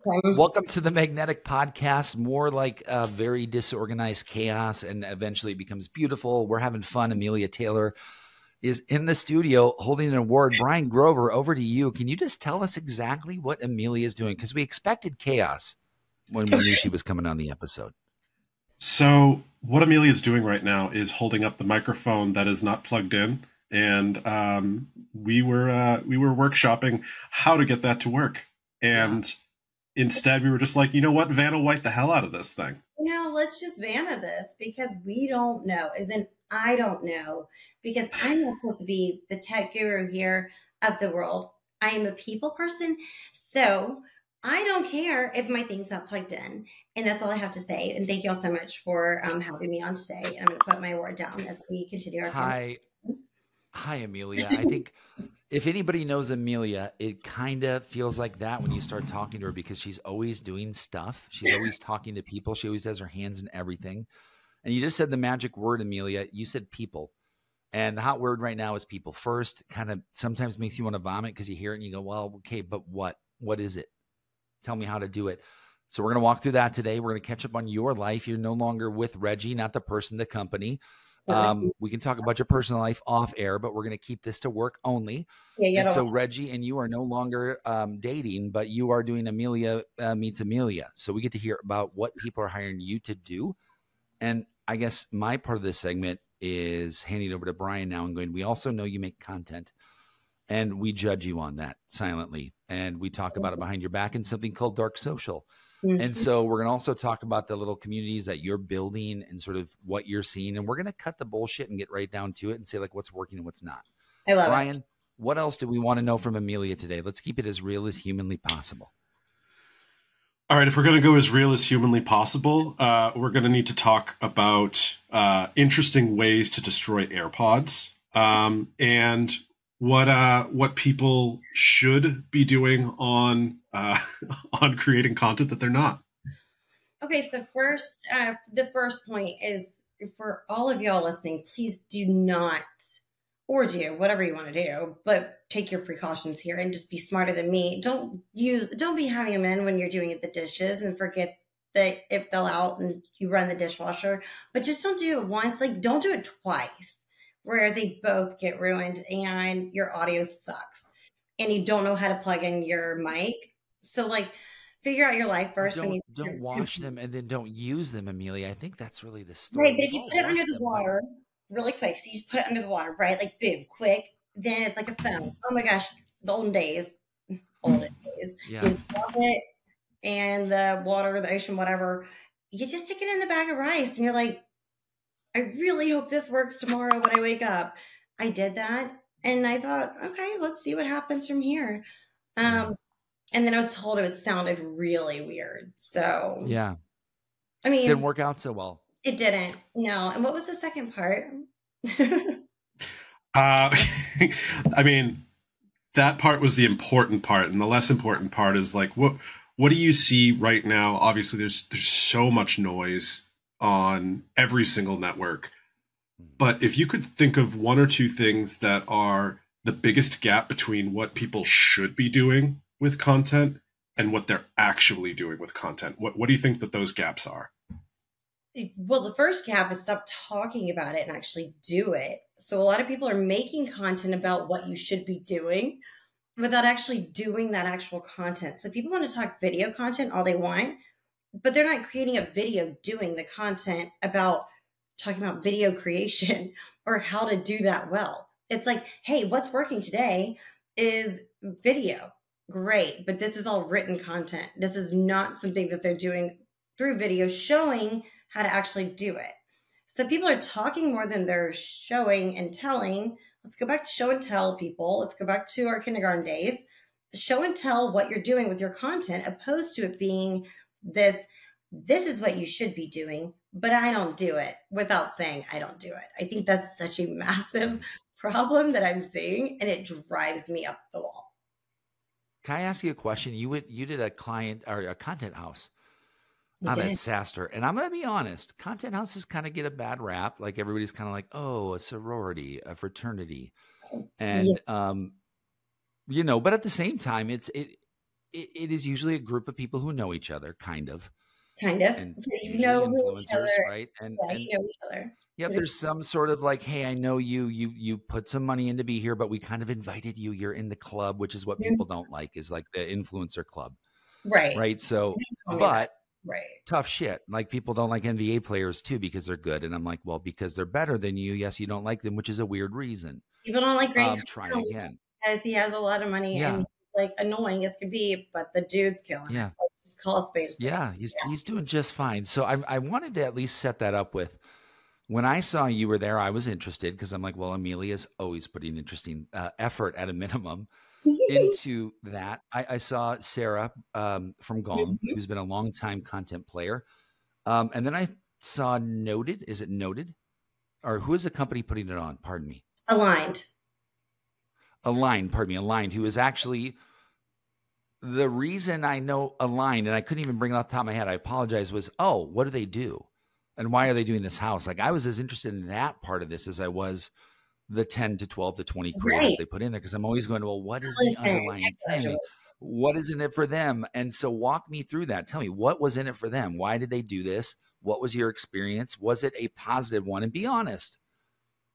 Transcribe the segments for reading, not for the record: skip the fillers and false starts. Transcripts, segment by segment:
Welcome to the Magnetic Podcast, more like a very disorganized chaos, and eventually it becomes beautiful. We're having fun. Amelia Taylor is in the studio holding an award. Brian Grover, over to you. Can you just tell us exactly what Amelia is doing? Because we expected chaos when we knew she was coming on the episode. So what Amelia is doing right now is holding up the microphone that is not plugged in. And we were workshopping how to get that to work. And instead, we were just like, you know what, Vanna White the hell out of this thing. Let's just Vanna this, because we don't know. As in, I don't know, because I'm not supposed to be the tech guru here of the world. I am a people person. So I don't care if my thing's not plugged in. And that's all I have to say. And thank you all so much for having me on today. And I'm going to put my award down as we continue our conversation. Hi, Amelia. I think if anybody knows Amelia, it kind of feels like that when you start talking to her, because she's always doing stuff. She's always talking to people. She always has her hands in everything. And you just said the magic word, Amelia. You said people. And the hot word right now is people first. Kind of sometimes makes you want to vomit because you hear it and you go, well, okay, but what? What is it? Tell me how to do it. So we're going to walk through that today. We're going to catch up on your life. You're no longer with Reggie, not the person, the company. We can talk about your personal life off air, but we're going to keep this to work only. And so Reggie and you are no longer dating, but you are doing Amelia Meets Amelia. So we get to hear about what people are hiring you to do. And I guess my part of this segment is handing over to Brian now and going, we also know you make content and we judge you on that silently. And we talk about it behind your back in something called dark social. And so we're going to also talk about the little communities that you're building and sort of what you're seeing. And we're going to cut the bullshit and get right down to it and say like what's working and what's not. I love Brian, what else do we want to know from Amelia today? Let's keep it as real as humanly possible. All right, if we're going to go as real as humanly possible, we're going to need to talk about interesting ways to destroy AirPods and what people should be doing on creating content that they're not. Okay, so the first point is for all of y'all listening, please do not, or do whatever you want to do, but take your precautions here and just be smarter than me. Don't be having them in when you're doing the dishes and forget that it fell out and you run the dishwasher, but just don't do it once. Like, don't do it twice, where they both get ruined and your audio sucks and you don't know how to plug in your mic. So like figure out your life first. Don't wash them and then don't use them, Amelia. I think that's really the story. Right, but if you put it under the water really quick, so you just put it under the water, right? Like boom, quick. Then it's like a phone. Oh my gosh, the olden days. Yeah. You drop it and the water, the ocean, whatever. You just stick it in the bag of rice and you're like, I really hope this works tomorrow when I wake up. I did that. And I thought, okay, let's see what happens from here. And then I was told it sounded really weird. So, yeah. I mean, it didn't work out so well. It didn't. No. And what was the second part? I mean, that part was the important part. And the less important part is like, what do you see right now? Obviously, there's so much noise on every single network. But if you could think of one or two things that are the biggest gap between what people should be doing with content and what they're actually doing with content, what do you think that those gaps are? Well, the first gap is stop talking about it and actually do it. So a lot of people are making content about what you should be doing without actually doing that actual content. So people want to talk video content all they want, but they're not creating a video doing the content about talking about video creation or how to do that well. It's like, hey, what's working today is video. Great. But this is all written content. This is not something that they're doing through video showing how to actually do it. So people are talking more than they're showing and telling. Let's go back to show and tell, people. Let's go back to our kindergarten days. Show and tell what you're doing with your content, opposed to it being this is what you should be doing, but I don't do it, without saying I don't do it. I think that's such a massive problem that I'm seeing, and it drives me up the wall. Can I ask you a question? You did a client or a content house on at SaaSter, and I'm going to be honest, content houses kind of get a bad rap. Like everybody's kind of like, oh, a sorority, a fraternity. And, but at the same time, it is usually a group of people who know each other, kind of, kind of. and So you usually know who each influencers, other. right? Yeah, And you know each other. yep, But there's it's some sort of like, hey, I know you put some money in to be here, but we kind of invited you. You're in the club, which is what people don't like, is like the influencer club, right. right? So, Tell me that. but Right. tough shit. Like people don't like NBA players too because they're good, and I'm like, well, because they're better than you. Yes, you don't like them, which is a weird reason. People don't like Grant Try Cardone again. because he has a lot of money and Yeah, he's like annoying as can be, but the dude's killing it. yeah, Like, just call a spade a spade. yeah. He's doing just fine. So I wanted to at least set that up with. When I saw you were there, I was interested because I'm like, well, Amelia's always putting interesting effort at a minimum into that. I saw Sarah from GOM, Mhm. who's been a longtime content player. And then I saw Noted. Is it Noted? Or who is the company putting it on? Pardon me. Aligned. Aligned, who is actually the reason I know Aligned, and I couldn't even bring it off the top of my head. I apologize, was, oh, what do they do? And why are they doing this house? Like I was as interested in that part of this as I was the 10 to 12 to 20 creators Right. they put in there. Cause I'm always going, well, what is the Listen, I underlying thing? graduated. What is in it for them? And so walk me through that. Tell me what was in it for them. Why did they do this? What was your experience? Was it a positive one? And be honest.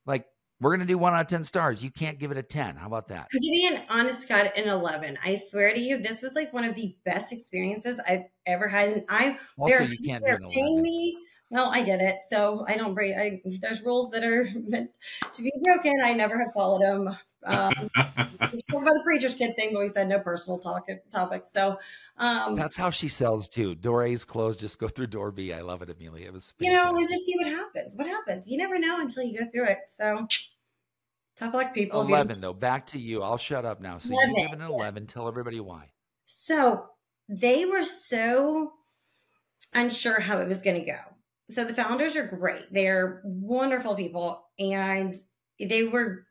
Like we're going to do 1 out of 10 stars. You can't give it a 10. How about that? To be an honest God, an 11. I swear to you, this was like one of the best experiences I've ever had. And Also, you can't do they're an paying 11. me. Well, I did it, so I don't break. There's rules that are meant to be broken. I never have followed them. We talked about the preacher's kid thing, but we said no personal topics. So, um, That's how she sells too. Door A is closed. Just go through door B. I love it, Amelia. It was we fantastic. just see what happens. What happens? You never know until you go through it. So, tough luck, people. If you 11 though. Back to you. I'll shut up now. So 11. you give it an 11. Tell everybody why. So they were so unsure how it was going to go. So the founders are great. They're wonderful people. And they were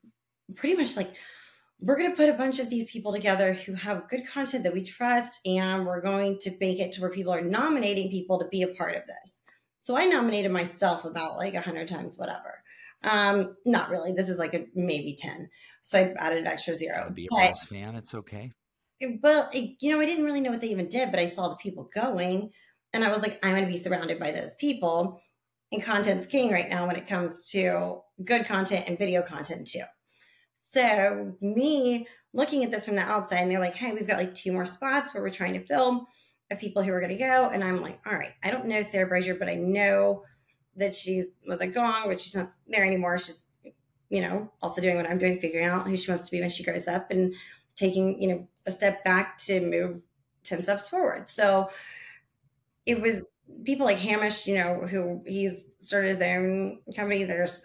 pretty much like, we're going to put a bunch of these people together who have good content that we trust. And we're going to make it to where people are nominating people to be a part of this. So I nominated myself about like 100 times, whatever. Not really. This is like a maybe 10. So I added an extra 0. Gotta be a But boss fan. It's okay. well, I didn't really know what they even did, but I saw the people going and I was like, I'm going to be surrounded by those people. And content's king right now when it comes to good content and video content too. So me looking at this from the outside and they're like, hey, we've got like 2 more spots where we're trying to fill of people who are going to go. And I'm like, all right, I don't know Sarah Brazier, but I know that she was like gone, but she's not there anymore. She's, also doing what I'm doing, figuring out who she wants to be when she grows up and taking, a step back to move 10 steps forward. So it was people like Hamish, who he's started his own company. There's,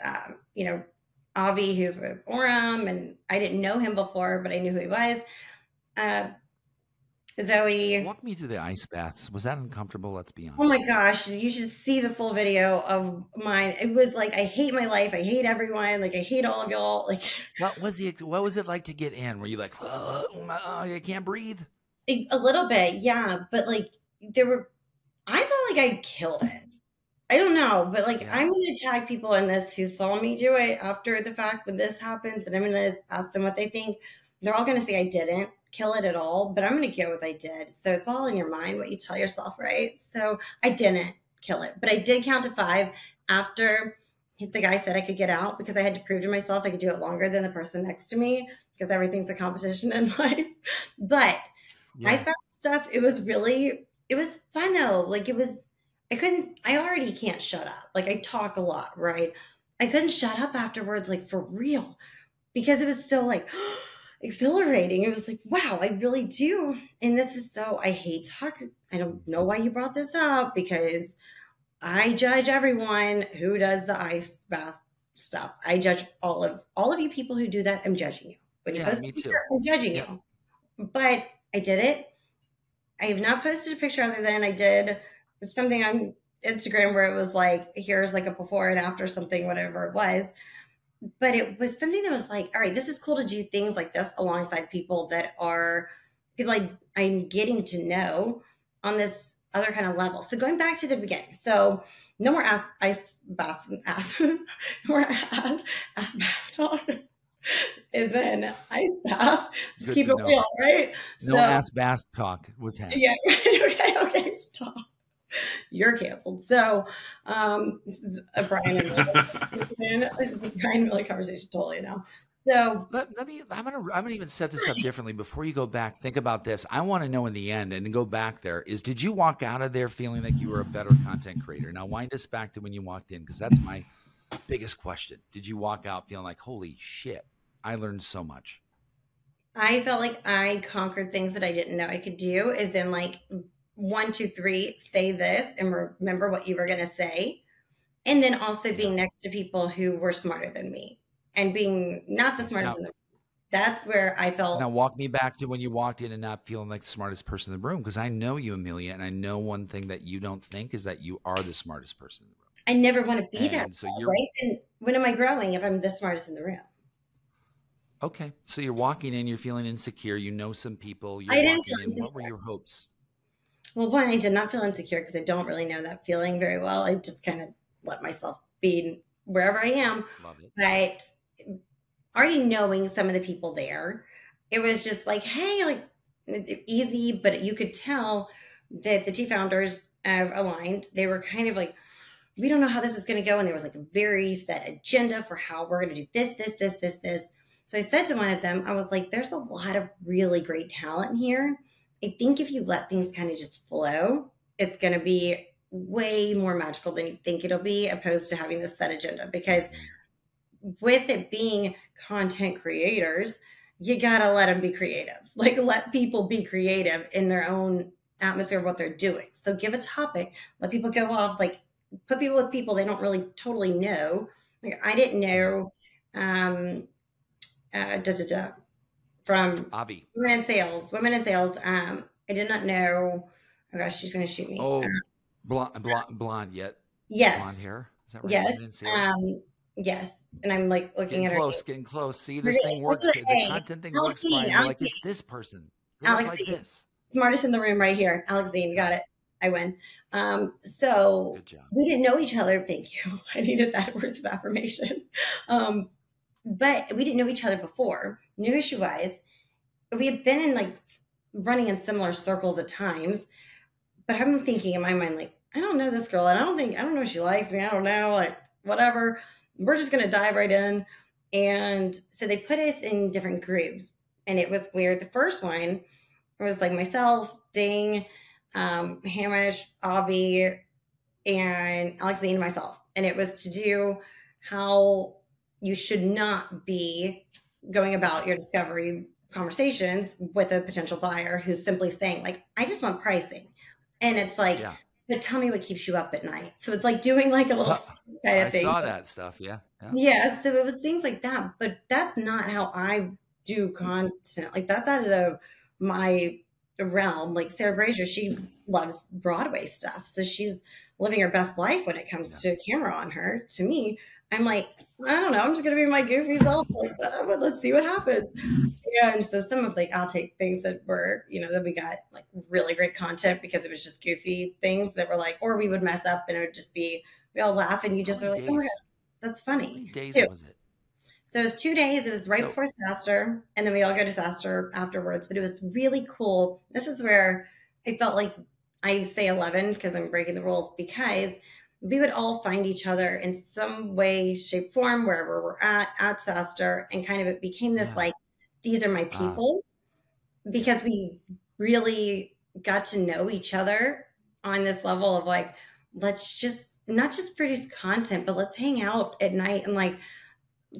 Avi, who's with Orem, and I didn't know him before, but I knew who he was. Zoe. Walk me through the ice baths. Was that uncomfortable? Let's be honest. Oh my gosh, you should see the full video of mine. It was like, I hate my life. I hate everyone. Like, I hate all of y'all. Like, what was it like to get in? Were you like, I can't breathe? A little bit, yeah. But like, I felt like I killed it. I don't know, but like, I'm going to tag people in this who saw me do it after the fact when this happens, and I'm going to ask them what they think. They're all going to say I didn't kill it at all, but I'm going to go with I did. So it's all in your mind, what you tell yourself, right? So I didn't kill it, but I did count to 5 after the guy said I could get out because I had to prove to myself I could do it longer than the person next to me because everything's a competition in life. But ice bath stuff, it was fun though. Like I already can't shut up. Like I talk a lot, right? I couldn't shut up afterwards, like for real, because it was so like exhilarating. It was like, wow, I really do. And this is I hate talking. I don't know why you brought this up because I judge everyone who does the ice bath stuff. I judge all of you people who do that. I'm judging you. When you post a picture, I'm judging you. But I did it. I have not posted a picture other than I did something on Instagram where it was like, here's like a before and after something, whatever it was. But it was something that was like, all right, this is cool to do things like this alongside people that are people I'm getting to know on this other kind of level. So going back to the beginning. So no more ice bath talk. is an ice bath. Let's Good keep to it know. real, right? No So, ass bath talk was had. yeah. Okay, stop. You're canceled. So, this is a Brian and Miller. It's a Brian and Miller conversation totally now. So, I'm gonna even set this up differently. Before you go back, think about this. I want to know in the end, and go back there, is did you walk out of there feeling like you were a better content creator? Now wind us back to when you walked in, because that's my biggest question. Did you walk out feeling like, holy shit, I learned so much? I felt like I conquered things that I didn't know I could do. Is in like 1, 2, 3, say this and remember what you were going to say. And then also being next to people who were smarter than me and being not the smartest in the room. That's where I felt. Now walk me back to when you walked in and not feeling like the smartest person in the room, because I know you, Amelia, and I know one thing that you don't think is that you are the smartest person in the room. I never want to be that, so right? And when am I growing if I'm the smartest in the room? Okay, so you're walking in, you're feeling insecure. You know some people. You're I didn't walking feel in. insecure. What were your hopes? Well, one, I did not feel insecure because I don't really know that feeling very well. I just kind of let myself be wherever I am. Love it. But already knowing some of the people there, it was just like, hey, like easy, but you could tell that the two founders of Aligned, they were kind of like, we don't know how this is going to go. And there was like a very set agenda for how we're going to do this. So I said to one of them, I was like, there's a lot of really great talent here. I think if you let things kind of just flow, it's going to be way more magical than you think it'll be, opposed to having this set agenda. Because with it being content creators, you got to let them be creative. Like, let people be creative in their own atmosphere of what they're doing. So give a topic, let people go off, like put people with people they don't really totally know. Like I didn't know from Abby. Women in Sales. I did not know. Oh gosh, she's going to shoot me. Oh, blonde yet? Yes. Blonde hair. Is that right? Yes. Women in Sales? Yes. And I'm like looking at her. Getting close. See, this thing works. The content thing works fine. You're like, it's this person. Alex like this. Smartest in the room right here. Alex Dean, got it. I win. So good job. We didn't know each other. Thank you. I needed that words of affirmation. But we didn't know each other before. Knew who she was. We had been in like running in similar circles at times. But I'm thinking in my mind, like, I don't know this girl, and I don't know if she likes me. I don't know, like, whatever. We're just gonna dive right in. And so they put us in different groups, and it was weird. The first one was like myself, Ding, Hamish, Avi, and Alexine, and myself. And it was to do how you should not be going about your discovery conversations with a potential buyer who's simply saying, like, I just want pricing. And it's like, but tell me what keeps you up at night. So it's like doing like a little kind of thing. I saw that stuff. Yeah. So it was things like that, but that's not how I do content. Like that's out of my realm. Like Sarah Brazier, she loves Broadway stuff. So she's living her best life when it comes to camera on her. To me, I'm like, I don't know. I'm just going to be my goofy self. Like, let's see what happens. And so some of like, I'll take things that were, that we got like really great content because it was just goofy things that were like, or we would mess up and it would just be, we all laugh and you just are like, oh my gosh, that's funny. How many days was it? So it was 2 days. It was right before SaaSter, and then we all go to SaaSter afterwards. But it was really cool. This is where I felt like I say 11 because I'm breaking the rules, because we would all find each other in some way, shape, form, wherever we're at SaaSter, and kind of it became this like, these are my people, because we really got to know each other on this level of like, let's just not just produce content, but let's hang out at night and like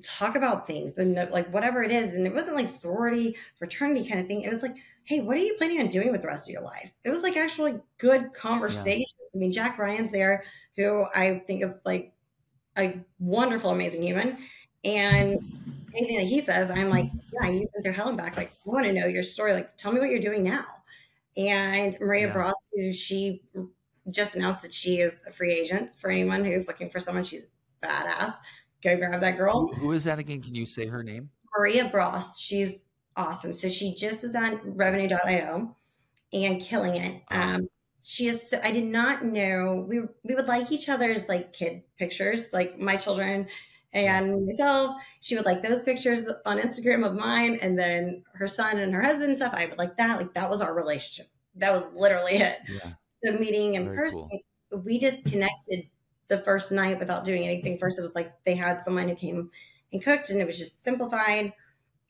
talk about things and like whatever it is. And it wasn't like sorority, fraternity kind of thing. It was like, hey, what are you planning on doing with the rest of your life? It was like actually good conversation. I mean, Jack Ryan's there, who I think is like a wonderful, amazing human. And anything that he says, I'm like, yeah, you've been through hell and back. Like, I want to know your story. Like, tell me what you're doing now. And Maria Bross, she just announced that she is a free agent. For anyone who's looking for someone, she's badass. Go grab that girl. Who is that again? Can you say her name? Maria Bross. She's awesome. So she just was on revenue.io and killing it. She is, I did not know, we would like each other's like kid pictures, like my children And myself, she would like those pictures on Instagram of mine, and then her son and her husband and stuff, I would like that. Like that was our relationship. That was literally it. Yeah. The meeting in Very person, cool. we just connected the first night without doing anything. First, it was like they had someone who came and cooked, and it was just simplified.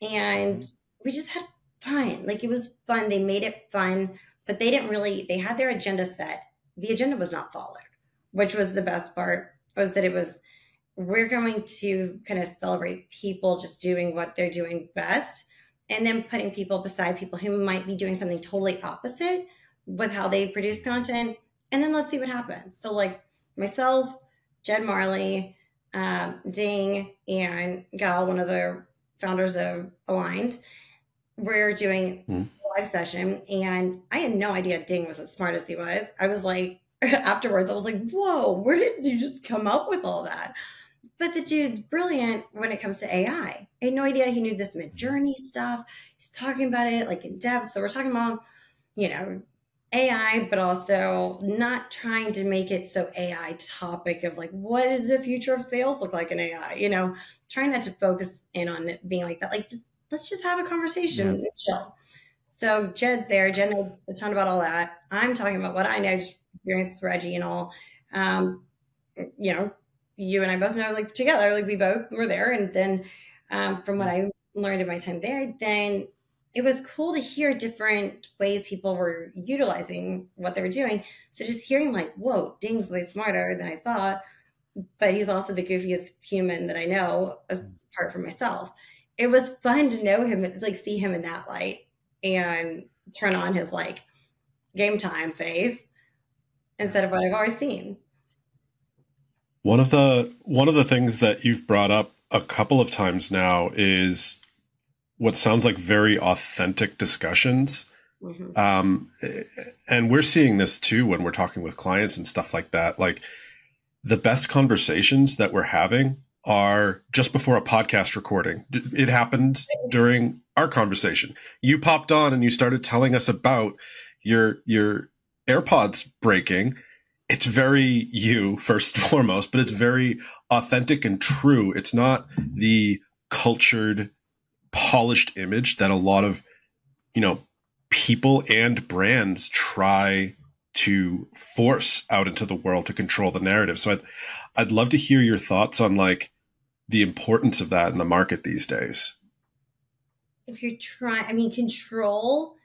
And we just had fun. Like it was fun. They made it fun, but they didn't really, they had their agenda set. The agenda was not followed, which was the best part, was that it was, we're going to kind of celebrate people just doing what they're doing best, and then putting people beside people who might be doing something totally opposite with how they produce content. And then let's see what happens. So like myself, Jed Marley, Ding, and Gal, one of the founders of Aligned, we're doing a live session, and I had no idea Ding was as smart as he was. I was like, afterwards, I was like, whoa, where did you just come up with all that? But the dude's brilliant when it comes to AI. I had no idea he knew this Midjourney stuff. He's talking about it like in depth. So we're talking about, you know, AI, but also not trying to make it so AI topic of like, what does the future of sales look like in AI? You know, trying not to focus in on it being like that. Like, let's just have a conversation and chill. So Jed's there. Jed knows a ton about all that. I'm talking about what I know, experience with Reggie and all. You know, you and I both know, like together, like we both were there. And then from what I learned in my time there, then it was cool to hear different ways people were utilizing what they were doing. So just hearing like, whoa, Ding's way smarter than I thought, but he's also the goofiest human that I know apart from myself. It was fun to know him, like see him in that light and turn on his like game time face instead of what I've always seen. One of the things that you've brought up a couple of times now is what sounds like very authentic discussions. And we're seeing this too when we're talking with clients and stuff like that. Like the best conversations that we're having are just before a podcast recording. It happened during our conversation. You popped on and you started telling us about your AirPods breaking. It's very you first and foremost, but it's very authentic and true. It's not the cultured, polished image that a lot of, you know, people and brands try to force out into the world to control the narrative. So I'd love to hear your thoughts on like the importance of that in the market these days. If you're trying, I mean, control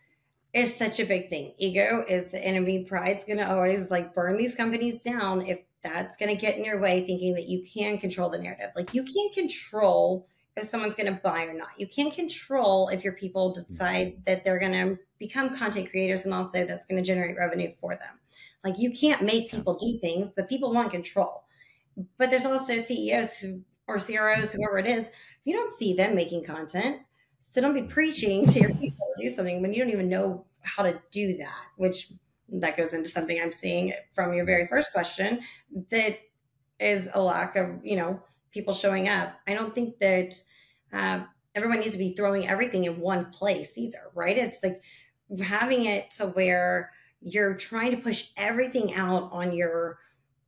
is such a big thing. Ego is the enemy. Pride's going to always like burn these companies down if that's going to get in your way, thinking that you can control the narrative. Like you can't control if someone's going to buy or not. You can't control if your people decide that they're going to become content creators and also that's going to generate revenue for them. Like you can't make people do things, but people want control. But there's also CEOs or CROs, whoever it is, you don't see them making content. So don't be preaching to your people to do something when you don't even know how to do that, which that goes into something I'm seeing from your very first question, that is a lack of, you know, people showing up. I don't think that everyone needs to be throwing everything in one place either, right? It's like having it to where you're trying to push everything out on your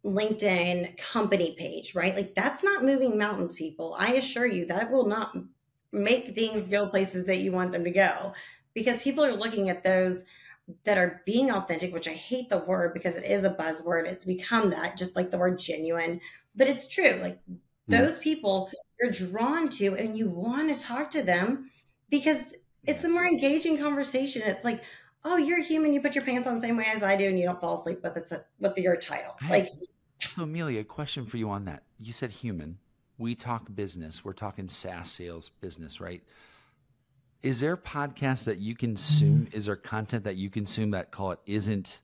LinkedIn company page, right? Like that's not moving mountains, people. I assure you that it will not make things go places that you want them to go, because people are looking at those that are being authentic, which I hate the word because it is a buzzword. It's become that, just like the word genuine, but it's true. Like those people you're drawn to and you want to talk to them because it's a more engaging conversation. It's like, oh, you're human. You put your pants on the same way as I do and you don't fall asleep with your title. Like, so Amelia, a question for you on that. You said human. We talk business. We're talking SaaS sales business, right? Is there podcasts that you consume? Is there content that you consume that call it isn't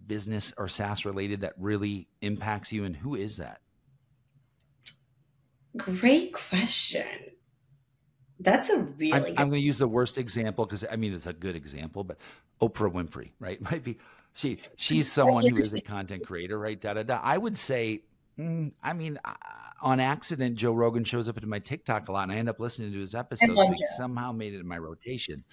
business or SaaS related that really impacts you? And who is that? Great question. That's a really I'm going to use the worst example because I mean, it's a good example, but Oprah Winfrey, right? Might be she's someone who is a content creator, right? I would say, I mean, on accident, Joe Rogan shows up into my TikTok a lot and I end up listening to his episodes. So he somehow made it in my rotation.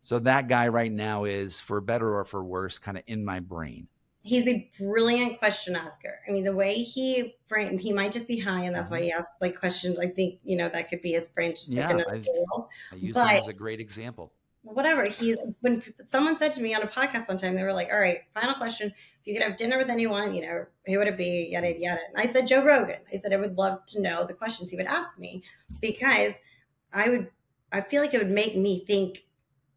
So that guy right now is, for better or for worse, kind of in my brain. he's a brilliant question asker. I mean, the way he might just be high, and that's why he asks like questions. I think, that could be his brain, just like Yeah, another world. I use him But as a great example. whatever, when someone said to me on a podcast one time, they were like, all right, final question. If you could have dinner with anyone, who would it be? Yada, yada. And I said, Joe Rogan. I said, I would love to know the questions he would ask me, because I feel like it would make me think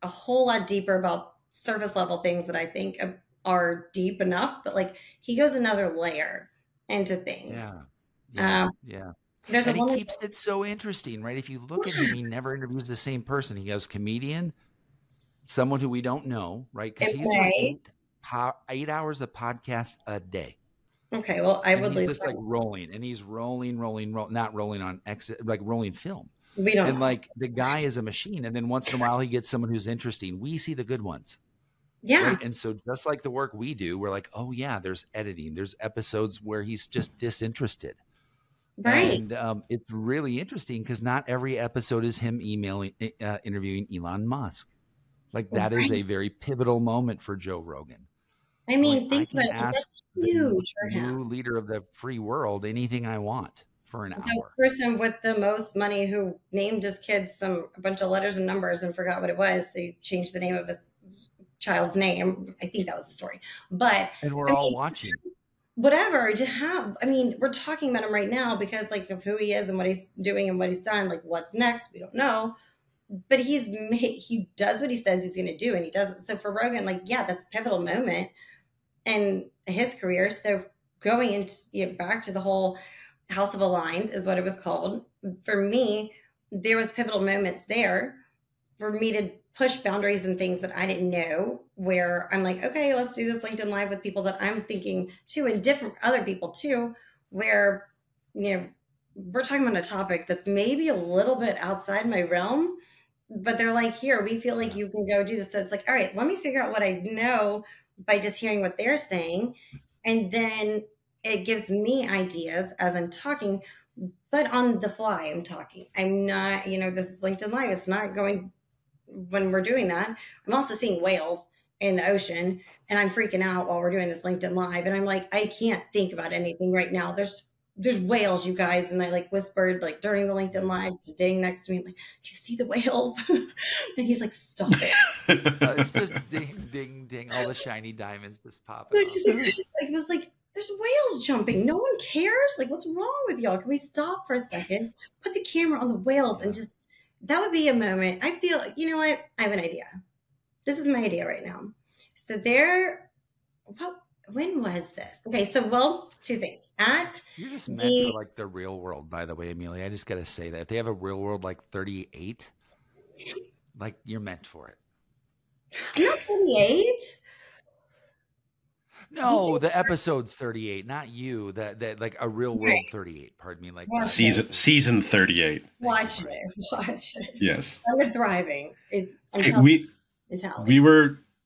a whole lot deeper about surface level things that I think are deep enough, but like he goes another layer into things. Yeah. There's and he keeps it so interesting, right? If you look at him, he never interviews the same person. He goes comedian, someone who we don't know, right? Because he's doing 8 hours of podcast a day. Okay, well, he's just like rolling, and he's rolling, not rolling on exit, like rolling film. We don't and know. Like the guy is a machine, and then once in a while he gets someone who's interesting. We see the good ones. Yeah. Right? And so just like the work we do, we're like, oh yeah, there's editing. There's episodes where he's just disinterested. Right. And it's really interesting because not every episode is him interviewing Elon Musk. Like that is a very pivotal moment for Joe Rogan. I mean, think about it. Ask That's huge for him. New leader of the free world anything I want for an hour. The person with the most money who named his kids a bunch of letters and numbers and forgot what it was. So he changed the name of his child's name. I think that was the story. And we're all watching. Whatever to have. I mean, we're talking about him right now because like of who he is and what he's doing and what he's done. Like what's next, we don't know. But he does what he says he's going to do, and he doesn't. So for Rogan, like, yeah, that's a pivotal moment in his career. So going into back to the whole House of Aligned is what it was called. For me, there was pivotal moments there for me to push boundaries and things that I didn't know, where I'm like, okay, let's do this LinkedIn Live with people that I'm thinking too, and different other people too, where, we're talking about a topic that's maybe a little bit outside my realm, but they're like, here, we feel like you can go do this. So it's like, all right, let me figure out what I know by just hearing what they're saying. And then it gives me ideas as I'm talking, but on the fly, I'm talking. I'm not, this is LinkedIn Live. It's not going when we're doing that. I'm also seeing whales in the ocean, and I'm freaking out while we're doing this LinkedIn Live. And I'm like, I can't think about anything right now. There's whales, you guys. And I like whispered like during the LinkedIn Live to Ding next to me, I'm like, do you see the whales? And he's like, stop it. It's just ding, ding, ding. All the shiny diamonds just popping Like, off. it was like, there's whales jumping. No one cares. Like, what's wrong with y'all? Can we stop for a second? Put the camera on the whales and just, that would be a moment. I feel, you know what? I have an idea. This is my idea right now. So when was this? Okay, so two things. You're just meant for like the real world, by the way, Amelia. I just got to say that if they have a real world like 38, like you're meant for it. Not 38. No, the episode's 38, not you. That like a real world 38. Pardon me, like season 38. Watch it. Yes, I'm thriving.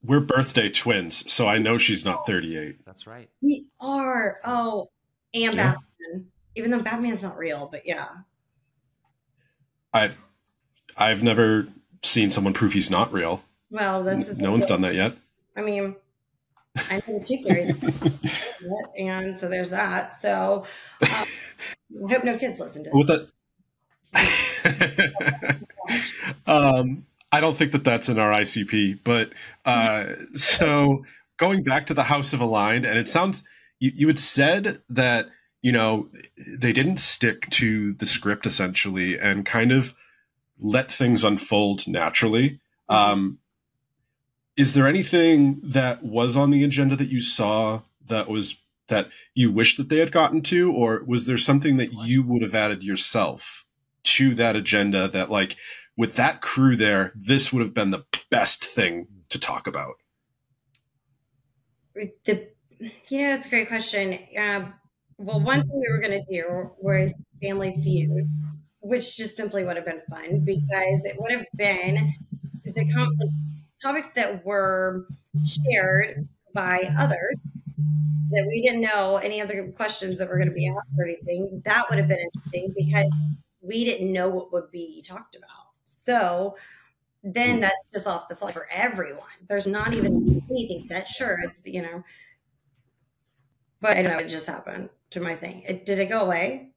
We're birthday twins, so I know she's not 38. That's right. We are. Oh, and Batman. Even though Batman's not real, but yeah. I've never seen someone prove he's not real. Well, no one's done that yet. I mean, I know the Chief Theories, and so there's that. So I hope no kids listen to this. With that, I don't think that's in our ICP, but so going back to the House of Aligned, and it sounds you had said that they didn't stick to the script essentially and kind of let things unfold naturally. Is there anything that was on the agenda that you saw that you wish that they had gotten to, or was there something that you would have added yourself to that agenda that like with that crew there, this would have been the best thing to talk about? It's a great question. Well, one thing we were going to do was Family Feud, which just simply would have been fun because it would have been the topics that were shared by others that we didn't know any of the questions that were going to be asked or anything. That would have been interesting because we didn't know what would be talked about. So then that's just off the fly for everyone. There's not even anything set. Sure, it's, But I don't know, it just happened to my thing. Did it go away?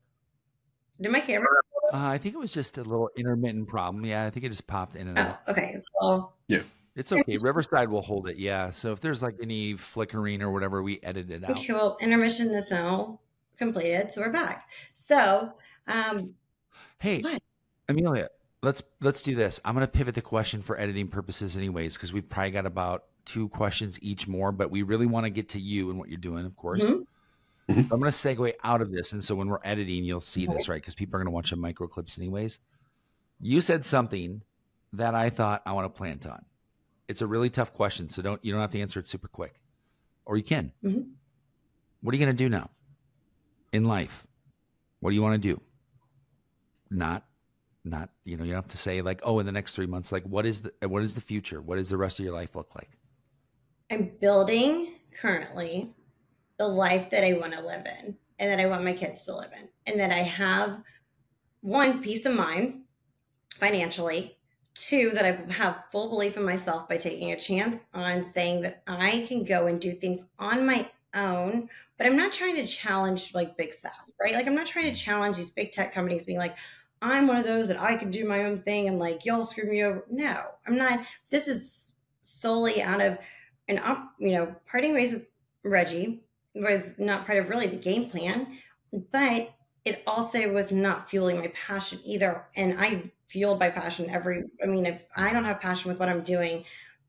Did my camera? I think it was just a little intermittent problem. Yeah, I think it just popped in and out. Oh, okay. Well, Yeah. It's okay. Riverside will hold it. Yeah. So if there's like any flickering or whatever, we edit it out. okay, well, intermission is now completed, so we're back. So, Hey, what? Amelia, let's do this. I'm going to pivot the question for editing purposes anyways, because we've probably got about 2 questions each more, but we really want to get to you and what you're doing, of course. Mhm. So I'm going to segue out of this. And so when we're editing, you'll see this, right? Because people are going to watch the micro clips anyways. You said something that I thought I want to plant on. It's a really tough question, so you don't have to answer it super quick. Or you can. Mhm. What are you going to do now in life? What do you want to do? Not, you don't have to say like, oh, in the next 3 months, like what is the future? What does the rest of your life look like? I'm building currently the life that I want to live in and that I want my kids to live in. And that I have, 1, peace of mind financially. 2, that I have full belief in myself by taking a chance on saying that I can go and do things on my own, but I'm not trying to challenge like big SaaS, right? Like I'm not trying to challenge these big tech companies being like, I'm one of those that I can do my own thing and like y'all screw me over. No, I'm not. This is solely out of parting ways with Reggie was not part of really the game plan, but it also was not fueling my passion either. And I fueled by passion if I don't have passion with what I'm doing,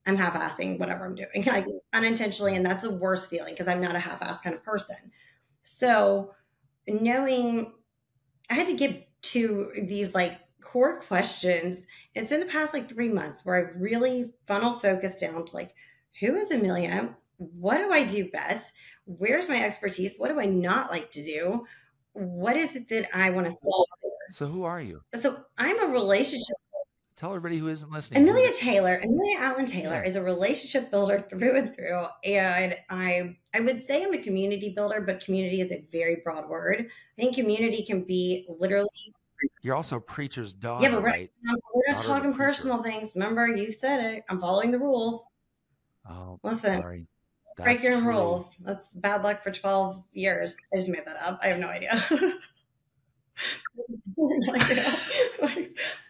I'm half-assing whatever I'm doing, like unintentionally. And that's the worst feeling because I'm not a half-ass kind of person. So knowing I had to get to these like core questions. It's been the past like 3 months where I've really funnel focused down to like, who is Amelia? What do I do best? Where's my expertise? What do I not like to do? What is it that I want to solve for? So who are you? So I'm a relationship. Tell everybody who isn't listening. Amelia Taylor is a relationship builder through and through. And I would say I'm a community builder, but community is a very broad word. I think community can be literally. You're also a preacher's daughter, Yeah, but right? we're not talking personal things. Remember, you said it. I'm following the rules. Oh, listen. Sorry. Break your own rules. That's bad luck for 12 years. I just made that up. I have no idea.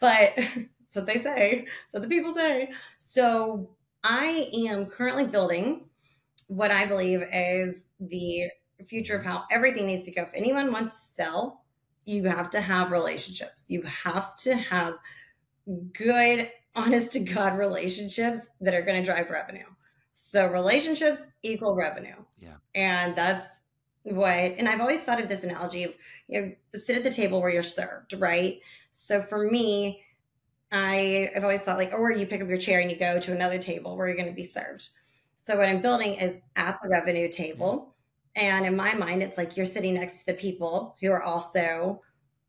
But that's what they say. That's what the people say. So I am currently building what I believe is the future of how everything needs to go. If anyone wants to sell, you have to have relationships. You have to have good, honest to God relationships that are going to drive revenue. So relationships equal revenue. Yeah. And that's and I've always thought of this analogy of, sit at the table where you're served, right? So for me, I've always thought like, or you pick up your chair and you go to another table where you're going to be served. So what I'm building is at the revenue table. Yeah. And in my mind, it's like you're sitting next to the people who are also,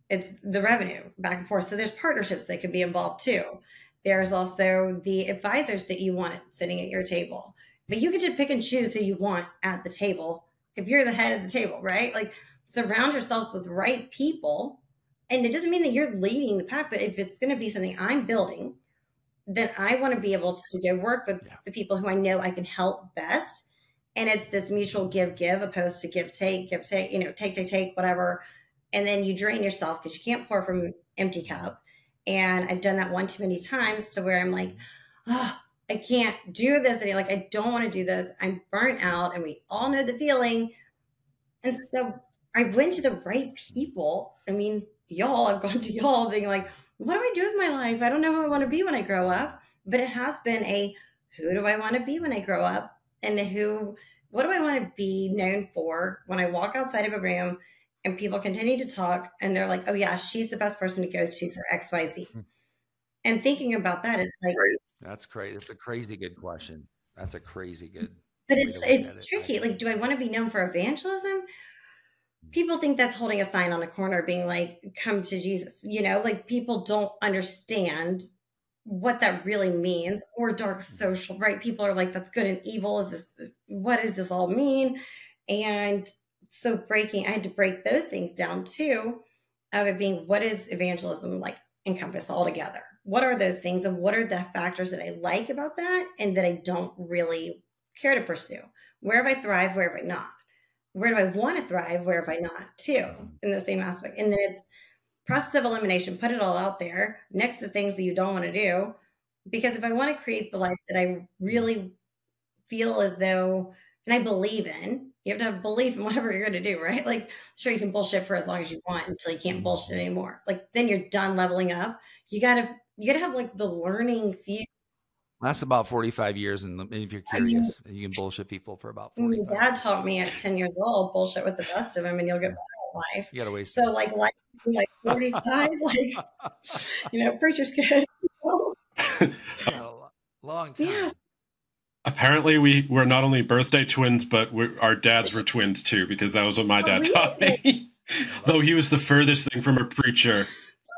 it's the revenue back and forth. So there's partnerships that could be involved too. There's also the advisors that you want sitting at your table, but you get to pick and choose who you want at the table. If you're the head of the table, right? Like surround yourselves with the right people. And it doesn't mean that you're leading the pack, but if it's going to be something I'm building, then I want to be able to go work with the people who I know I can help best. And it's this mutual give, opposed to give, take, take, whatever. And then you drain yourself because you can't pour from an empty cup. And I've done that one too many times to where I'm like, oh, I can't do this. And like, I don't want to do this. I'm burnt out. And we all know the feeling. And so I went to the right people. I mean, I've gone to y'all being like, what do I do with my life? I don't know who I want to be when I grow up. But it has been who do I want to be when I grow up? And what do I want to be known for when I walk outside of a room and people continue to talk and they're like, oh yeah, she's the best person to go to for XYZ. And thinking about that, it's like, that's crazy. It's a crazy good question. That's a crazy good. But it's tricky. Like, do I want to be known for evangelism? People think that's holding a sign on a corner being like, come to Jesus, like people don't understand what that really means, or dark social, right? People are like, that's good and evil. What does this all mean? And so I had to break those things down too, of it being, what is evangelism like encompass all together? What are those things and what are the factors that I like about that and that I don't really care to pursue? Where have I thrived? Where have I not? where do I want to thrive? Where have I not too in the same aspect? And then it's process of elimination, put it all out there next to things that you don't want to do. Because if I want to create the life that I really feel as though, and I believe in, you have to have belief in whatever you're going to do, right? Like, sure, you can bullshit for as long as you want until you can't bullshit anymore. Like, then you're done leveling up. You gotta have like the learning feel. That's about 45 years. And if you're curious, you can bullshit people for about 45. My dad taught me at 10 years old, bullshit with the best of them and you'll get better in life. You gotta waste. So like 45, like, preacher's kid. Long time. Yeah. Apparently we're not only birthday twins, but our dads were twins too, because that was what my dad taught me. Though he was the furthest thing from a preacher.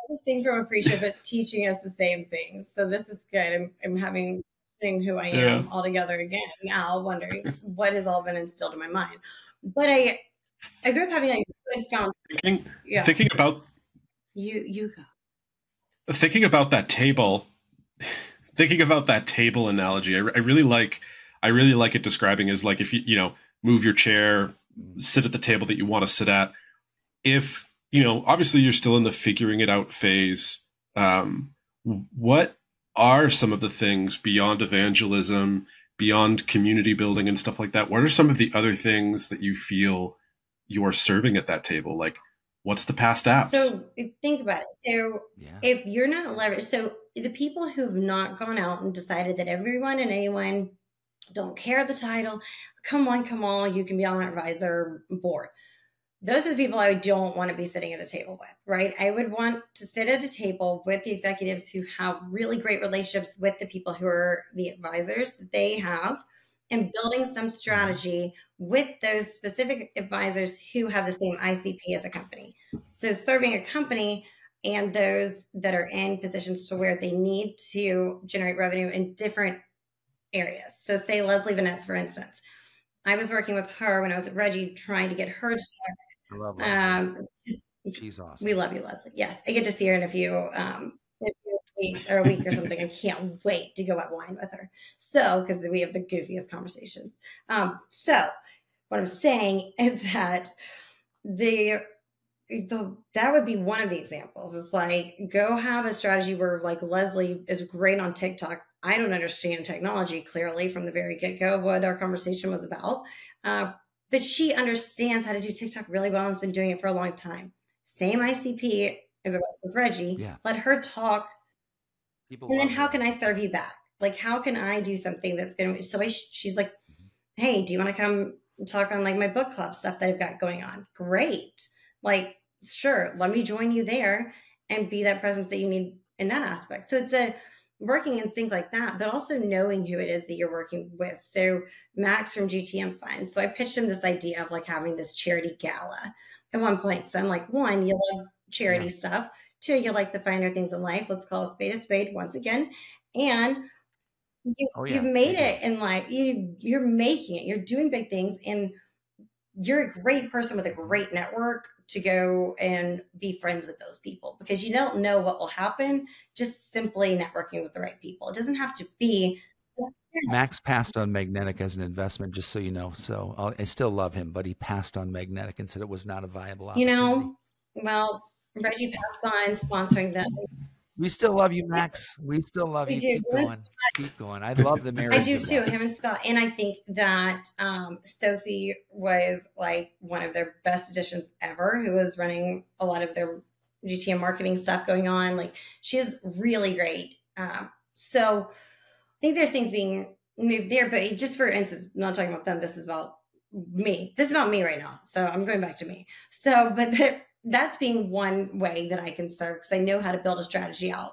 Furthest thing from a preacher, but teaching us the same things. So this is good. I'm having who I am altogether again now, wondering what has all been instilled in my mind. But I grew up having a good foundation. Thinking about you go. Thinking about that table. Thinking about that table analogy, I really like it describing as like if you move your chair, sit at the table that you want to sit at. If obviously you're still in the figuring it out phase, what are some of the things beyond evangelism, beyond community building and stuff like that? What are some of the other things that you feel you're serving at that table? Like, what's the past apps? So think about it. So if you're not leveraged, so the people who've not gone out and decided that everyone and anyone don't care the title, come on, you can be on an advisor board. Those are the people I don't want to be sitting at a table with, right? I would want to sit at a table with the executives who have really great relationships with the people who are the advisors that they have, and building some strategy with those specific advisors who have the same ICP as a company. So serving a company and those that are in positions to where they need to generate revenue in different areas. So say Leslie Vanetz, for instance. I was working with her when I was at Regie, trying to get her to start. I love Leslie. She's awesome. We love you, Leslie. Yes, I get to see her in a few weeks or a week or something. I can't wait to go at wine with her. So, because we have the goofiest conversations. So what I'm saying is that that would be one of the examples. It's like, go have a strategy where like Leslie is great on TikTok. I don't understand technology clearly from the very get-go of what our conversation was about. But she understands how to do TikTok really well and has been doing it for a long time. Same ICP as it was with Regie. Yeah. Let her talk. People and then love how her. can I serve you back? Like, how can I do something that's going to, she's like, hey, do you want to come talk on like my book club stuff that I've got going on? Great. Like, sure. Let me join you there and be that presence that you need in that aspect. So it's a working in sync like that, but also knowing who it is that you're working with. So Max from GTM Fund. So I pitched him this idea of like having this charity gala at one point. So I'm like, one, you love charity stuff. Two, you like the finer things in life. Let's call a spade once again. And you've made it in life. You're making it. You're doing big things. And you're a great person with a great network to go and be friends with those people, because you don't know what will happen just simply networking with the right people. It doesn't have to be. Max passed on Magnetic as an investment, just so you know. So I still love him, but he passed on Magnetic and said it was not a viable opportunity. Well, Regie passed on sponsoring them. We still love you, Max. We still love you. Keep going. Keep going. I love the marriage. I do too, him and Scott. And I think that Sophie was like one of their best additions ever, who was running a lot of their GTM marketing stuff going on. Like, she is really great. So I think there's things being moved there, but just for instance, not talking about them, this is about me. This is about me right now. So I'm going back to me. So, but that's being one way that I can serve, because I know how to build a strategy out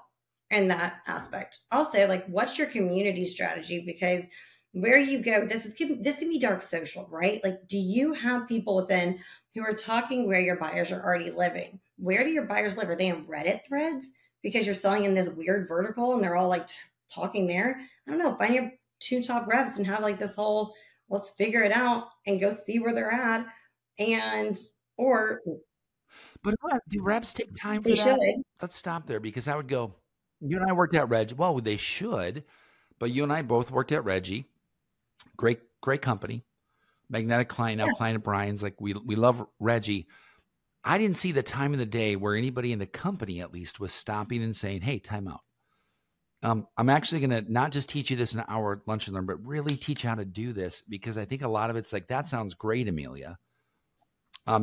in that aspect. Also, like, what's your community strategy? Because where you go, this can be dark social, right? Like, do you have people within who are talking where your buyers are already living? Where do your buyers live? Are they in Reddit threads because you're selling in this weird vertical and they're all like talking there? I don't know. Find your 2 top reps and have like this whole, let's figure it out and go see where they're at. But do reps take time for that? Let's stop there, because I would go, you and I worked at Regie. Well, they should, but you and I both worked at Regie. Great company. magnetic client, now client Brian's like, we love Reggie. I didn't see the time of the day where anybody in the company at least was stopping and saying, hey, time out. I'm actually going to not just teach you this in an hour at lunch and learn, but really teach you how to do this, because I think a lot of it's like, that sounds great, Amelia.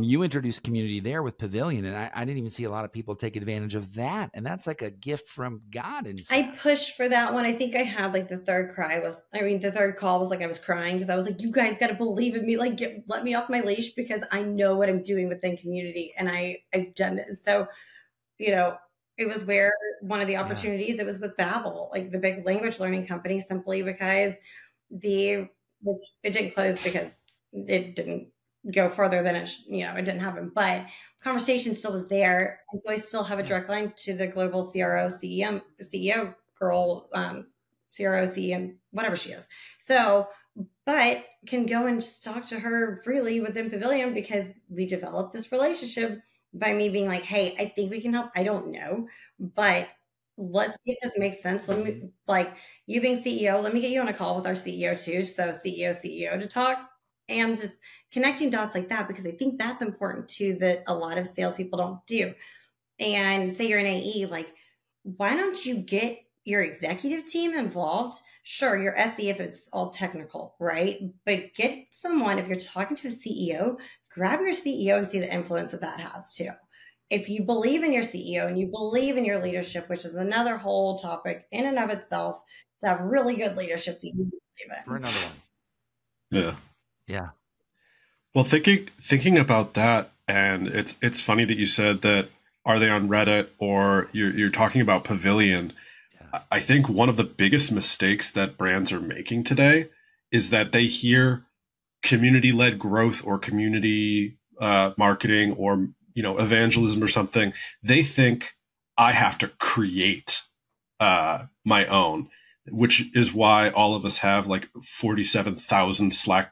You introduced community there with Pavilion, and I didn't even see a lot of people take advantage of that. And that's like a gift from God. And I pushed for that one. I think I had like the third call was like I was crying because I was like, you guys got to believe in me. Like, let me off my leash, because I know what I'm doing within community, and I've done this. So, it was where one of the opportunities, it was with Babbel, like the big language learning company, simply because it didn't close because it didn't go further than it didn't happen, but conversation still was there. And so I still have a direct line to the global CRO, CEO girl, CRO, CEM, whatever she is. So, but can go and just talk to her freely within Pavilion, because we developed this relationship by me being like, hey, I think we can help. I don't know, but let's see if this makes sense. Let me, like, you being CEO, let me get you on a call with our CEO too. So CEO to talk, and just connecting dots like that, because I think that's important too, that a lot of salespeople don't do. And say you're an AE, like, why don't you get your executive team involved? Sure, your SE if it's all technical, right? But get someone, if you're talking to a CEO, grab your CEO and see the influence that has too. If you believe in your CEO and you believe in your leadership, which is another whole topic in and of itself, to have really good leadership that you believe in. For another one. Yeah. Yeah. Well, thinking about that, and it's funny that you said that, are they on Reddit, or you're talking about Pavilion. Yeah. I think one of the biggest mistakes that brands are making today is that they hear community-led growth or community marketing or evangelism or something. They think I have to create my own, which is why all of us have like 47,000 Slack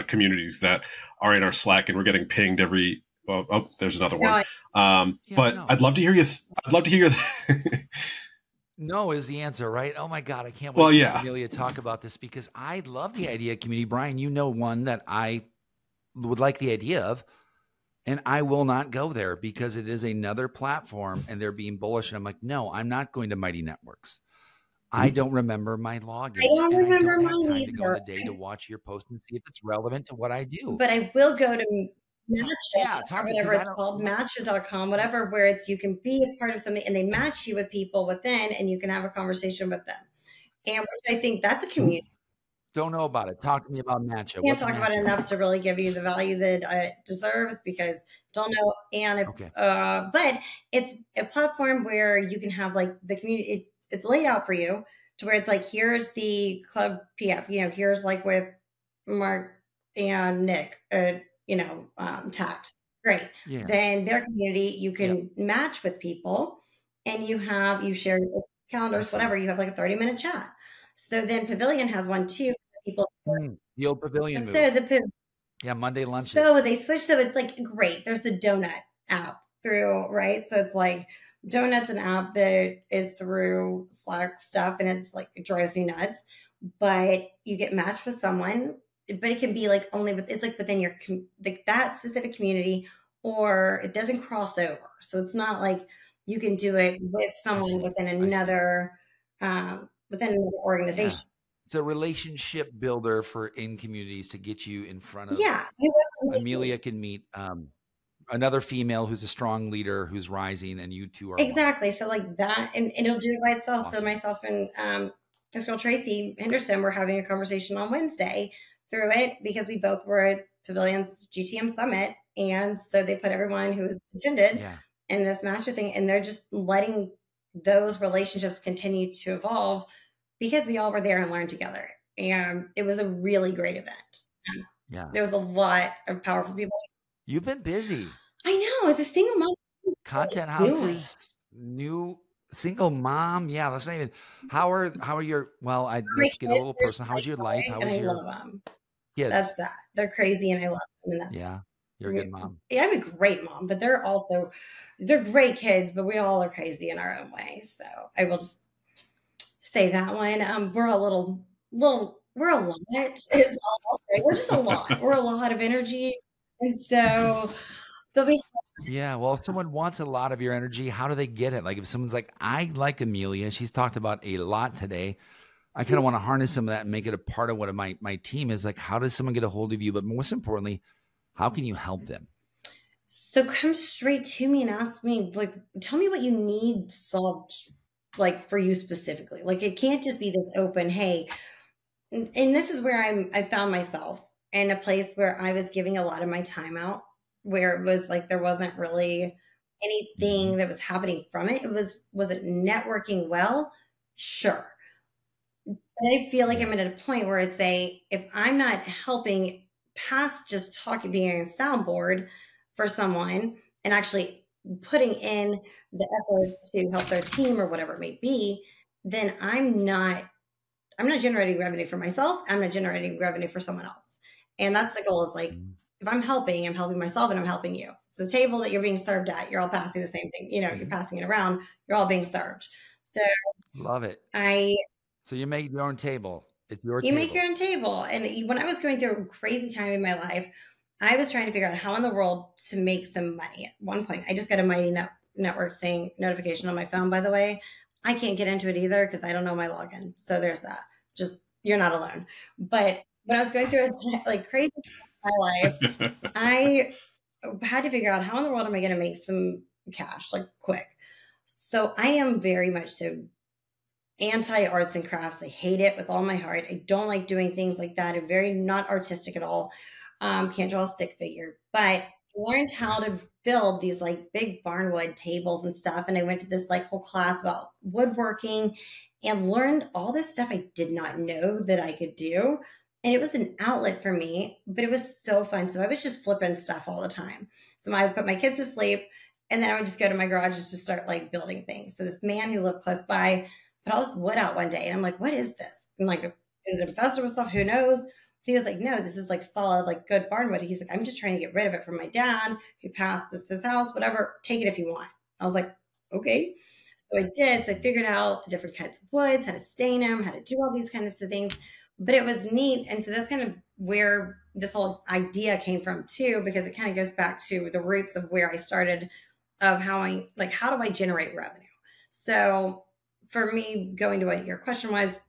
communities that are in our Slack, and we're getting pinged every. Oh, there's another one. I'd love to hear you. I'd love to hear you. No is the answer, right? Oh my God, I can't wait for Amelia to talk about this, because I love the idea of community. Brian, one that I would like the idea of, and I will not go there because it is another platform and they're being bullish. And I'm like, no, I'm not going to Mighty Networks. I don't remember my login. I don't remember mine either. To go in the day to watch your post and see if it's relevant to what I do. But I will go to Matcha, or whatever it's called, Matcha.com, whatever, where you can be a part of something and they match you with people within, and you can have a conversation with them. And which I think that's a community. Don't know about it. Talk to me about Matcha. Can't talk about it enough to really give you the value that it deserves, because don't know. And but it's a platform where you can have like the community. It's laid out for you to where it's like, here's the club PF, here's like with Mark and Nick, tagged. Great. Yeah. Then their community, you can match with people, and you share your calendars, whatever. You have like a 30-minute chat. So then Pavilion has one too. People, the old Pavilion. So Monday lunches. So they switch. So it's like, great. There's the Donut app through, right? So it's like Donut's an app that is through Slack stuff, and it's like, it drives me nuts. But you get matched with someone, but it can be like it's like within your that specific community, or it doesn't cross over. So it's not like you can do it with someone within another organization. Yeah. It's a relationship builder for in communities to get you in front of. Yeah. Amelia can meet another female who's a strong leader who's rising, and you two are exactly. So like that, and it'll do it by itself. Awesome. So myself and this girl Tracy Henderson were having a conversation on Wednesday through it, because we both were at Pavilion's GTM Summit, and so they put everyone who attended in this matcha thing, and they're just letting those relationships continue to evolve, because we all were there and learned together. And it was a really great event. Yeah. There was a lot of powerful people. You've been busy. I know. As a single mom. Content houses, new single mom. Yeah. Let's not even, how are your, let's get a little personal. How's your life? How was your love them. Kids? That's that. They're crazy and I love them. And that's you're a good mom. Yeah, I'm a great mom, but they're great kids, but we all are crazy in our own way. So I will just say that one. We're a little we're a lot. Is all I'll say. We're just a lot. We're a lot of energy. And so, but we Yeah, well, if someone wants a lot of your energy, how do they get it? Like if someone's like, I like Amelia, she's talked about a lot today. I kind of want to harness some of that and make it a part of what my team is. Like, how does someone get a hold of you? But most importantly, how can you help them? So come straight to me and ask me, like, tell me what you need solved, like for you specifically. Like it can't just be this open, hey, and this is where I found myself in a place where I was giving a lot of my time out, where it was like there wasn't really anything that was happening from it. Was it networking well? Sure. But I feel like Yeah. I'm at a point where it's if I'm not helping past just talking, being a soundboard for someone and actually putting in the effort to help their team or whatever it may be, then I'm not generating revenue for myself. I'm not generating revenue for someone else. And that's the goal is like, if I'm helping myself and I'm helping you. It's the table that you're being served at. You're all passing the same thing. You know, you're passing it around. You're all being served. So Love it. I So you make your own table. It's your You table. make your own table. And when I was going through a crazy time in my life, I was trying to figure out how in the world to make some money. At one point, I just got a Mighty Network saying notification on my phone, by the way. I can't get into it either because I don't know my login. So there's that. Just, you're not alone. But when I was going through like crazy time in my life, I had to figure out how in the world am I going to make some cash, like quick. So I am very much so anti-arts and crafts. I hate it with all my heart. I don't like doing things like that. I'm very not artistic at all. Can't draw a stick figure, but learned how to build these like big barnwood tables and stuff. And I went to this like whole class about woodworking and learned all this stuff I did not know that I could do. And it was an outlet for me, but it was so fun. So I was just flipping stuff all the time. So I would put my kids to sleep and then I would just go to my garage and just start like building things. So this man who lived close by put all this wood out one day and I'm like, what is this? I'm like, is it infested with stuff? Who knows? He was like, no, this is like solid, like good barnwood. He's like, I'm just trying to get rid of it from my dad who passed this house, whatever, take it if you want. I was like, okay. So I did. So I figured out the different kinds of woods, how to stain them, how to do all these kinds of things. But it was neat. And so that's kind of where this whole idea came from too, because it kind of goes back to the roots of where I started of how do I generate revenue? So for me, going to what your question was,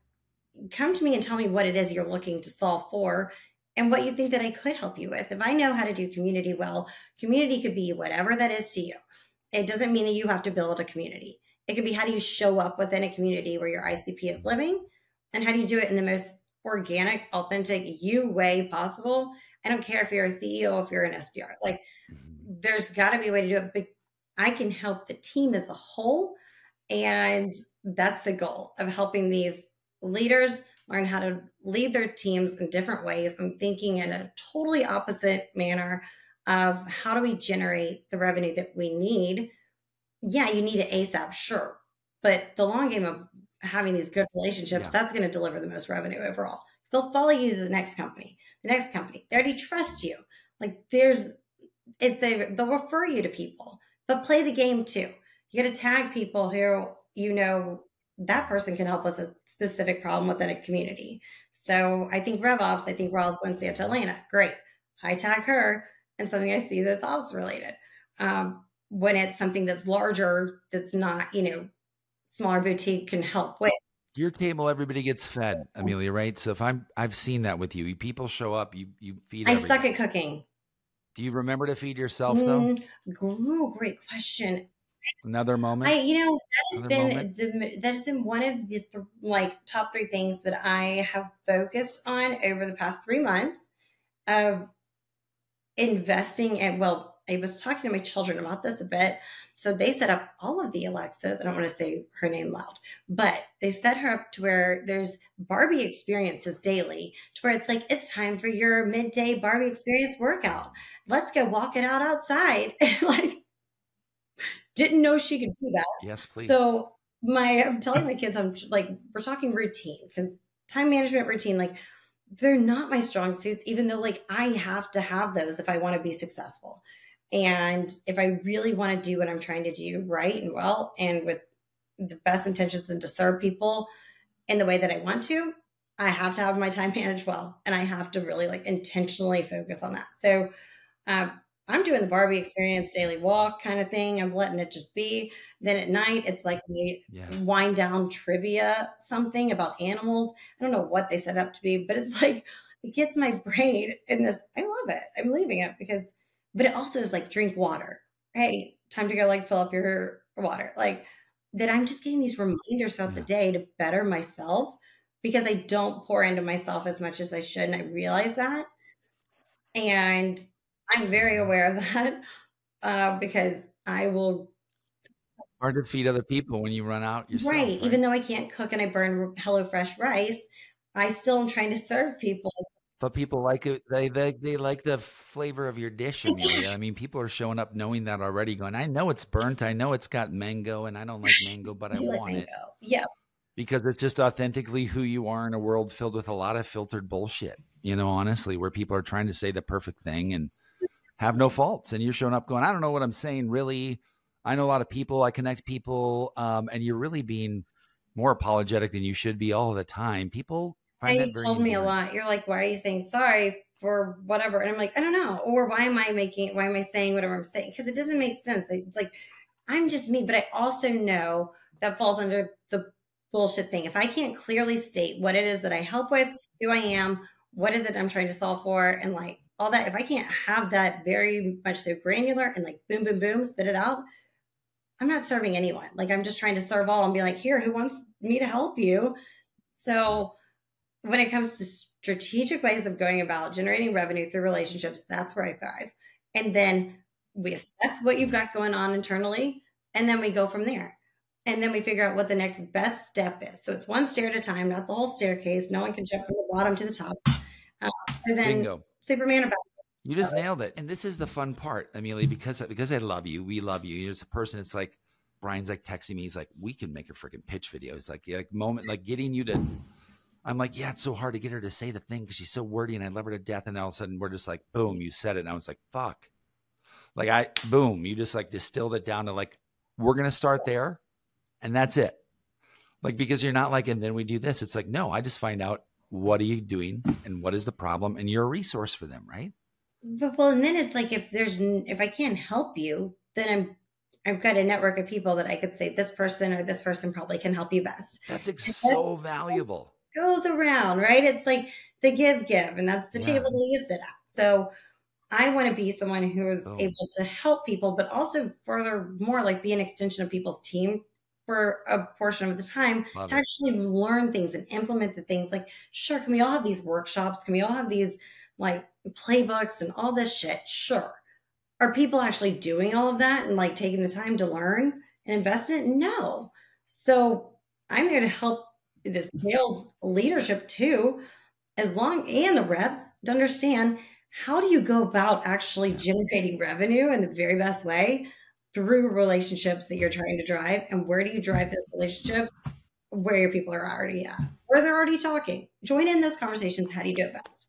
come to me and tell me what it is you're looking to solve for and what you think that I could help you with. If I know how to do community well, community could be whatever that is to you. It doesn't mean that you have to build a community. It could be how do you show up within a community where your ICP is living and how do you do it in the most organic, authentic you way possible. I don't care if you're a CEO, if you're an SDR, like there's got to be a way to do it, but I can help the team as a whole. And that's the goal of helping these leaders learn how to lead their teams in different ways. I'm thinking in a totally opposite manner of how do we generate the revenue that we need? Yeah, you need it ASAP, sure. But the long game of having these good relationships, that's going to deliver the most revenue overall. So they'll follow you to the next company. They already trust you. Like they'll refer you to people, but play the game too. You got to tag people who, that person can help with a specific problem within a community. So I think RevOps, I think Rosalind Santa Elena, great. I tag her and something I see that's ops related. When it's something that's larger, that's not, smaller boutique can help with. Your table, everybody gets fed, Amelia, right? So if I've seen that with you. People show up, you feed everybody. I suck at cooking. Do you remember to feed yourself though? Great question. Another moment. That has been one of the top 3 things that I have focused on over the past 3 months of investing in. Well, I was talking to my children about this a bit. So they set up all of the Alexas. I don't want to say her name loud, but they set her up to where there's Barbie experiences daily, to where it's like, it's time for your midday Barbie experience workout. Let's go walk it out outside. Didn't know she could do that. Yes, please. So I'm telling my kids, I'm like, we're talking routine because time management routine, like they're not my strong suits, even though like I have to have those if I want to be successful. And if I really want to do what I'm trying to do right and well, and with the best intentions and to serve people in the way that I want to, I have to have my time managed well, and I have to really like intentionally focus on that. So I'm doing the Barbie experience daily walk kind of thing. I'm letting it just be. Then at night, it's like we wind down trivia, something about animals. I don't know what they set up to be, but it's like it gets my brain in this. I love it. I'm leaving it because, but it also is like drink water. Hey, time to go like fill up your water. Like that I'm just getting these reminders throughout the day to better myself because I don't pour into myself as much as I should. And I realize that. And I'm very aware of that because I will. Hard to feed other people when you run out yourself. Right. Even though I can't cook and I burn HelloFresh rice, I still am trying to serve people. But people like it. They like the flavor of your dish, Amelia. I mean, people are showing up knowing that already, going, I know it's burnt. I know it's got mango, and I don't like mango, but I want it. Yeah. Because it's just authentically who you are in a world filled with a lot of filtered bullshit, honestly, where people are trying to say the perfect thing and have no faults. And you're showing up going, I don't know what I'm saying, really. I know a lot of people. I connect people. And you're really being more apologetic than you should be all the time. People find that very told me a lot. You're like, why are you saying sorry for whatever? And I'm like, I don't know. Or why am I saying whatever I'm saying? Because it doesn't make sense. It's like, I'm just me. But I also know that falls under the bullshit thing. If I can't clearly state what it is that I help with, who I am, what is it I'm trying to solve for, and like all that, if I can't have that very much so granular and like boom, boom, boom, spit it out, I'm not serving anyone. Like I'm just trying to serve all and be like, here, who wants me to help you? So when it comes to strategic ways of going about generating revenue through relationships, that's where I thrive. And then we assess what you've got going on internally, and then we go from there. And then we figure out what the next best step is. So it's one stair at a time, not the whole staircase. No one can jump from the bottom to the top. And then Bingo. Superman about it. You just nailed it. And this is the fun part, Amelia, because I love you. We love you. You're just a person. It's like, Brian's like texting me. He's like, we can make a freaking pitch video. It's like moment, like getting you to, I'm like, yeah, it's so hard to get her to say the thing because she's so wordy and I love her to death. And all of a sudden we're just like, boom, you said it. And I was like, fuck. Like boom, you just like distilled it down to like, we're going to start there. And that's it. Like, because you're not like, and then we do this. It's like, no, I just find out what are you doing and what is the problem? And you're a resource for them, right? But well, and then it's like, if I can't help you, then I've got a network of people that I could say this person or this person probably can help you best. That's so valuable. Goes around, right? It's like the give, and that's the table that you sit at. So I want to be someone who is able to help people, but also furthermore, like be an extension of people's team for a portion of the time to actually learn things and implement the things. Like, sure, can we all have these workshops? Can we all have these like playbooks and all this shit? Sure. Are people actually doing all of that and like taking the time to learn and invest in it? No. So I'm there to help this sales leadership too, and the reps to understand how do you go about actually generating revenue in the very best way through relationships that you're trying to drive, and where do you drive those relationships where your people are already at, where they're already talking. Join in those conversations. How do you do it best?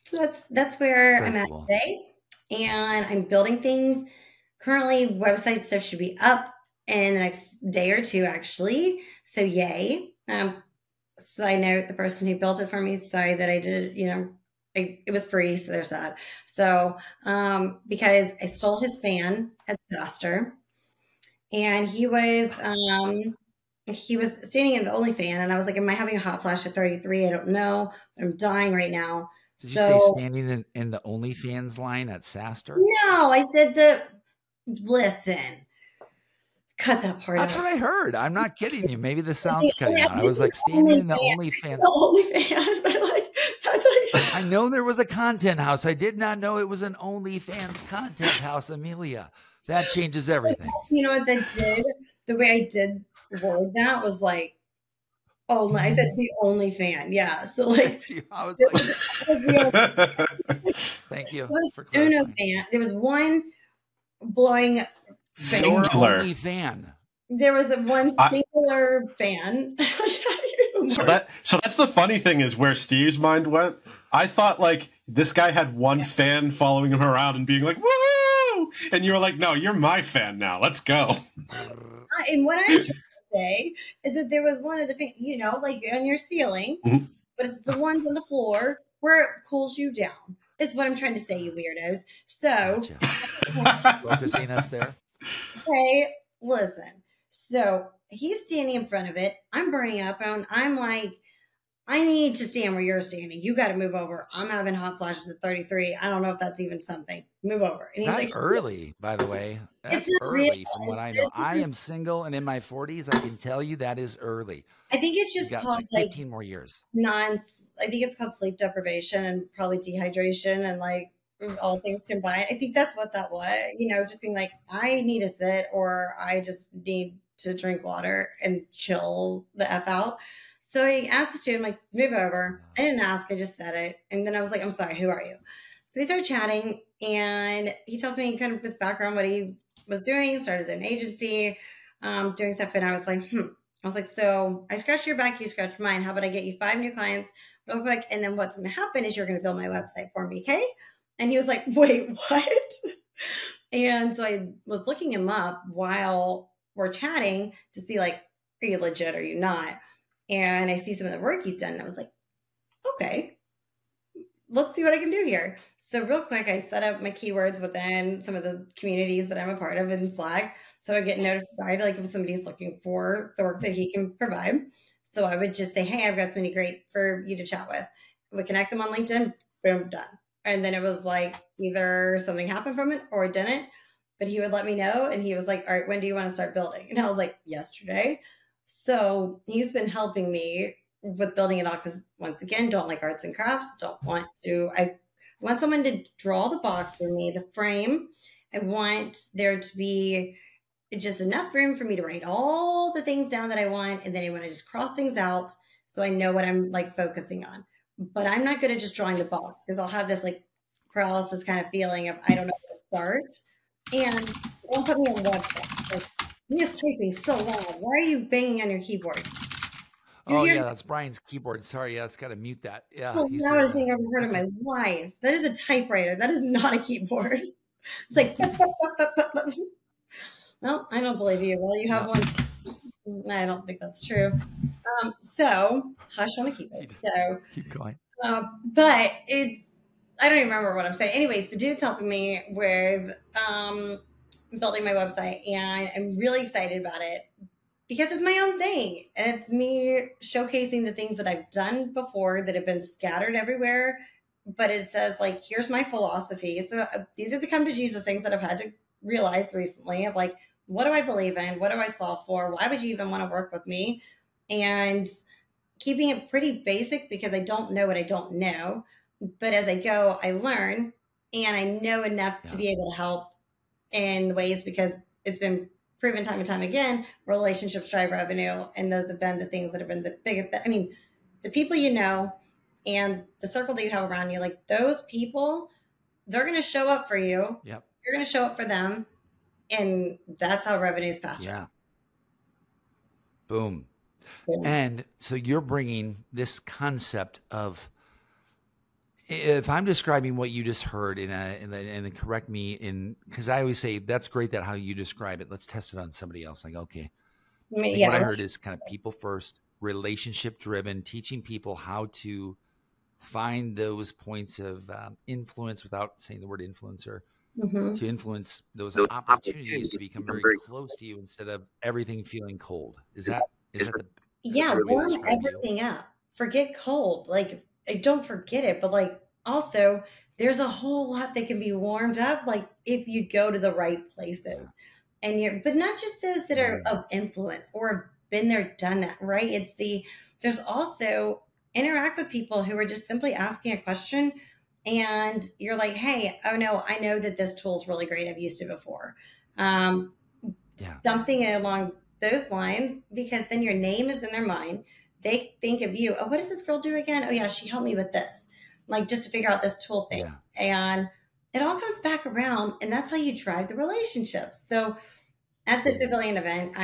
So that's where I'm at today, and I'm building things. Currently, website stuff should be up in the next day or two, actually. So yay. Side note, the person who built it for me, sorry that I did, it was free, so there's that. So, because I stole his fan at Disaster, and he was standing in the only fan, and I was like, am I having a hot flash at 33? I don't know, but I'm dying right now. Did you say standing in the OnlyFans line at Saster? No, I said listen. Cut that part That's out. what I heard. I'm not kidding you. Maybe the sound's cutting out. I was like standing in the OnlyFans. But like, that's like. I know there was a content house. I did not know it was an OnlyFans content house, Amelia. That changes everything. You know what that did? The way I did word that was like, I said the only fan. Yeah. So like, I was like, thank you for clarifying. There was one blowing singular fan. There was one singular fan. So that's the funny thing is where Steve's mind went. I thought like this guy had one fan following him around and being like, woo! And you were like, no, you're my fan now. Let's go. And what I'm trying to say is that there was one of the, like on your ceiling, Mhm. but it's the ones on the floor where it cools you down. Is what I'm trying to say, you weirdos. So, Gotcha. Focusing us there. okay, listen. So he's standing in front of it. I'm burning up, and I'm like, I need to stand where you're standing. You got to move over. I'm having hot flashes at 33. I don't know if that's even something. Move over. And he's That's like, early, by the way. it's That's not real. early from what I know. I am single and in my 40s. I can tell you that is early. I think it's You just got called like 15 more years. I think it's called sleep deprivation and probably dehydration and like all things combined. I think that's what that was, just being like, I need to sit or I just need to drink water and chill the F out. So I asked the student, like, move over. I didn't ask, I just said it. And then I was like, I'm sorry, who are you? So we started chatting and he tells me kind of his background, what he was doing, started an agency, doing stuff. And I was like, I was like, so I scratched your back, you scratched mine. How about I get you 5 new clients real quick? And then what's going to happen is you're going to build my website for me. Okay. And he was like, wait, what? And so I was looking him up while we're chatting to see like, are you legit? Or are you not? And I see some of the work he's done. And I was like, okay, let's see what I can do here. So real quick, I set up my keywords within some of the communities that I'm a part of in Slack. So I get notified, like if somebody's looking for the work that he can provide. So I would just say, hey, I've got somebody great for you to chat with. We connect them on LinkedIn, boom, done. And then it was like either something happened from it or it didn't, but he would let me know. And he was like, all right, when do you want to start building? And I was like, yesterday. So he's been helping me with building it out because once again, don't like arts and crafts, I want someone to draw the box for me, the frame. I want there to be just enough room for me to write all the things down that I want. And then I want to just cross things out so I know what I'm like focusing on. But I'm not good at just drawing the box because I'll have this like paralysis kind of feeling of I don't know where to start. And don't put me on the website. Like, you're just typing so loud. Why are you banging on your keyboard? Yeah, that's Brian's keyboard. Sorry, yeah, it's got to mute that. Yeah, the loudest thing I've ever heard in my life. That is a typewriter. That is not a keyboard. It's like, well, I don't believe you. Well, you have one. I don't think that's true. So hush on the keyboard. So keep going. But I don't even remember what I'm saying. Anyways, the dude's helping me with building my website, and I'm really excited about it because it's my own thing. And it's me showcasing the things that I've done before that have been scattered everywhere. But it says, like, here's my philosophy. So these are the come to Jesus things that I've had to realize recently of like, what do I believe in? What do I solve for? Why would you even want to work with me? And keeping it pretty basic because I don't know what I don't know. But as I go, I learn and I know enough to be able to help in ways because it's been proven time and time again, relationships drive revenue. And those have been the things that have been the biggest. I mean, the people you know and the circle that you have around you, like those people, they're going to show up for you. Yep. You're going to show up for them. And that's how revenues pass. Yeah. Boom. And so you're bringing this concept of, if I'm describing what you just heard and correct me because I always say that's great that how you describe it. Let's test it on somebody else. Like, okay, what I heard is kind of people first, relationship driven, teaching people how to find those points of influence without saying the word influencer, to influence those opportunities to become very close to you instead of everything feeling cold. Is that the warm everything up. Forget cold. Like, I don't forget it, but like also there's a whole lot that can be warmed up, like if you go to the right places. And but not just those that are of influence or have been there, done that, right? There's also interact with people who are just simply asking a question and you're like, hey, oh no, I know that this tool is really great. I've used it before. Something along those lines, because then your name is in their mind. They think of you. Oh, what does this girl do again? Oh yeah, she helped me with this, like just to figure out this tool thing. And it all comes back around, and that's how you drive the relationships. So at the Pavilion event,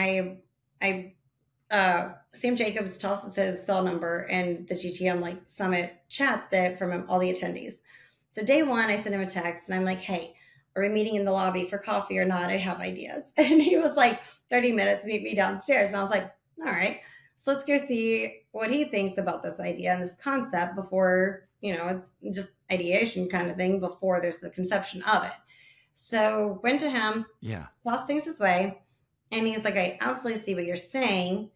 Sam Jacobs tosses his cell number and the GTM like summit chat that from all the attendees. So day one, I sent him a text and I'm like, hey, are we meeting in the lobby for coffee or not? I have ideas. And he was like, 30 minutes, meet me downstairs. And I was like, All right. So let's go see what he thinks about this idea and this concept before, it's just ideation kind of thing before there's the conception of it. So went to him, Yeah. tossed things his way, and he's like, I absolutely see what you're saying.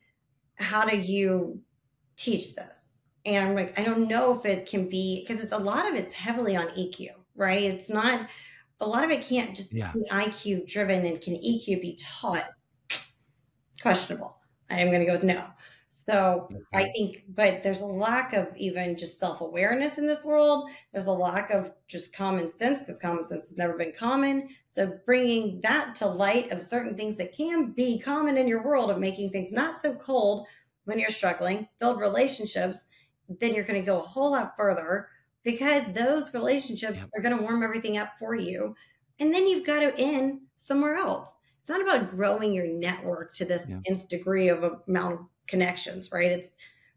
How do you teach this? And I'm like, I don't know if it can be, because it's a lot of it's heavily on EQ, right? It's not, a lot of it can't just Yeah. be IQ driven, and can EQ be taught? Questionable. I am going to go with no. So I think, but there's a lack of even just self-awareness in this world. There's a lack of just common sense, because common sense has never been common. So bringing that to light of certain things that can be common in your world, of making things not so cold when you're struggling, build relationships, then you're going to go a whole lot further, because those relationships are going to warm everything up for you. And then you've got to end somewhere else. It's not about growing your network to this nth degree of amount of connections, right?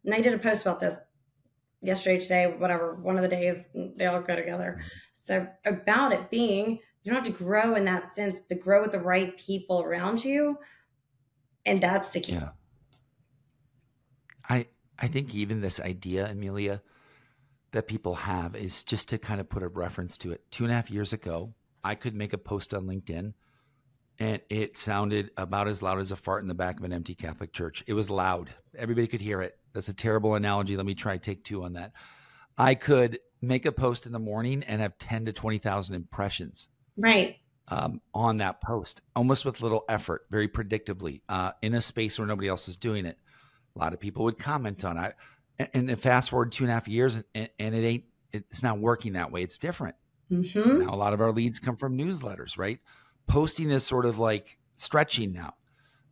And I did a post about this yesterday, today, whatever, one of the days, they all go together. So about it being, you don't have to grow in that sense, but grow with the right people around you. And that's the key. Yeah. I think even this idea, Amelia, that people have is just to kind of put a reference to it. 2.5 years ago, I could make a post on LinkedIn and it sounded about as loud as a fart in the back of an empty Catholic church. It was loud. Everybody could hear it. That's a terrible analogy. Let me try take two on that. I could make a post in the morning and have 10 to 20,000 impressions. Right. On that post, almost with little effort, very predictably, in a space where nobody else is doing it. A lot of people would comment on it. And then fast forward 2.5 years and it's not working that way. It's different. Mm-hmm. Now, a lot of our leads come from newsletters, right? Posting is sort of like stretching now.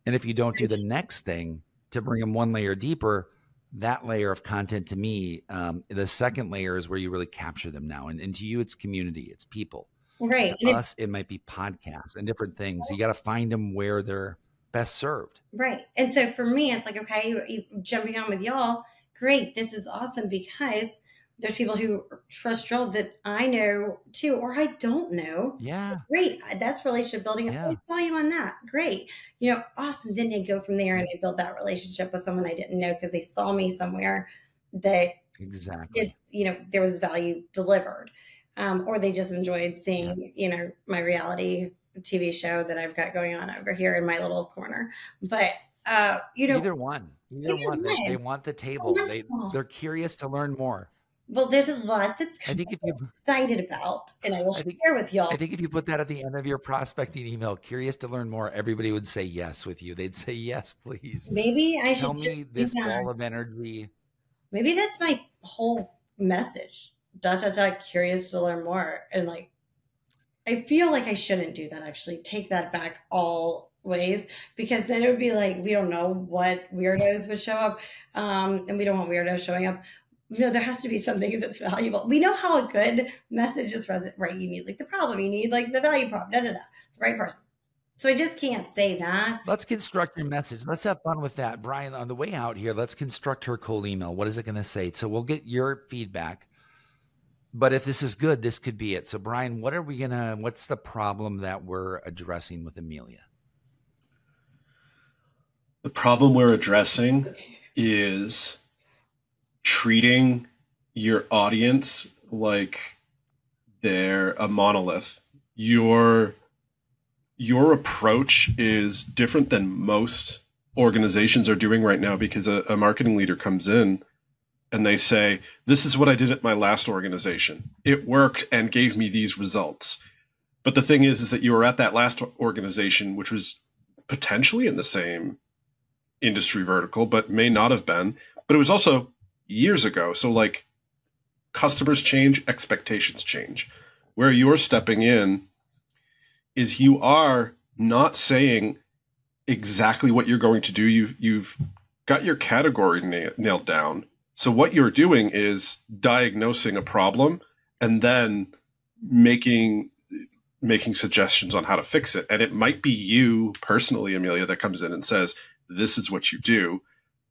And if you don't do the next thing to bring them one layer deeper, that layer of content to me, the second layer is where you really capture them now. And to you, it's community, it's people. Right. To us, it might be podcasts and different things. You got to find them where they're best served. Right. And so for me, it's like, okay, you jumping on with y'all, great. This is awesome, because there's people who trust y'all that I know too, or I don't know. Yeah. Great. That's relationship building. I saw you on that. Great. Awesome. Then they go from there and I build that relationship with someone I didn't know because they saw me somewhere that exactly it's, there was value delivered. Or they just enjoyed seeing, my reality TV show that I've got going on over here in my little corner. But, either one. They want the table. They're curious to learn more. Well, there's a lot that's kind of excited about, and I will share with y'all. I think if you put that at the end of your prospecting email, curious to learn more, everybody would say yes with you. They'd say, yes, please. Maybe I should tell me this ball of energy. Maybe that's my whole message. ... Curious to learn more. And I feel like I shouldn't do that, actually. Take that back all ways, because then it would be like, we don't know what weirdos would show up. And we don't want weirdos showing up. There has to be something that's valuable. We know how a good message is present, right? You need the problem, you need the value prop, the right person. So I just can't say that. Let's construct your message. Let's have fun with that. Brian, on the way out here, let's construct her cold email. What is it going to say? So we'll get your feedback. But if this is good, this could be it. So Brian, what's the problem that we're addressing with Amelia? The problem we're addressing is treating your audience like they're a monolith. Your approach is different than most organizations are doing right now, because a marketing leader comes in and they say, this is what I did at my last organization. It worked and gave me these results. But the thing is that you were at that last organization, which was potentially in the same industry vertical, but may not have been. But it was also years ago. So customers change, expectations change. Where you're stepping in is you are not saying exactly what you're going to do. You've got your category nailed down. So what you're doing is diagnosing a problem and then making suggestions on how to fix it. And it might be you personally, Amelia, that comes in and says, this is what you do,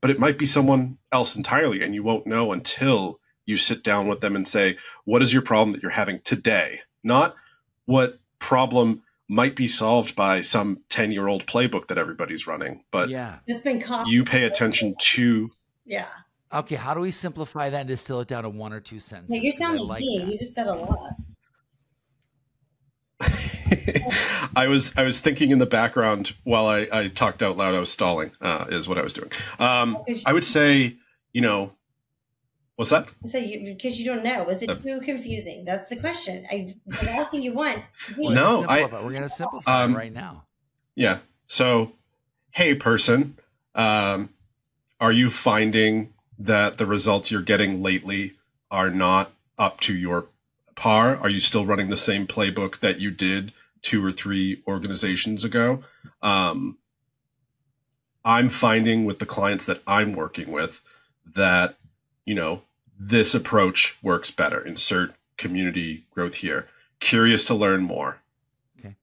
but it might be someone else entirely. And you won't know until you sit down with them and say, what is your problem that you're having today? Not what problem might be solved by some 10-year-old playbook that everybody's running, but Yeah. It's been copied. you pay attention to. Yeah. Okay, how do we simplify that and distill it down to 1 or 2 sentences? Yeah, you 'Cause I sound like like me. that. You just said a lot. I was thinking in the background while I talked out loud. I was stalling, is what I was doing. I would say, what's that? So because you don't know. Is it too confusing? That's the question. I'm asking you one. No, we're going to simplify it right now. Yeah. So, hey, person, are you finding that the results you're getting lately are not up to your par? Are you still running the same playbook that you did 2 or 3 organizations ago? I'm finding with the clients that I'm working with that, this approach works better. Insert community growth here. Curious to learn more. Okay.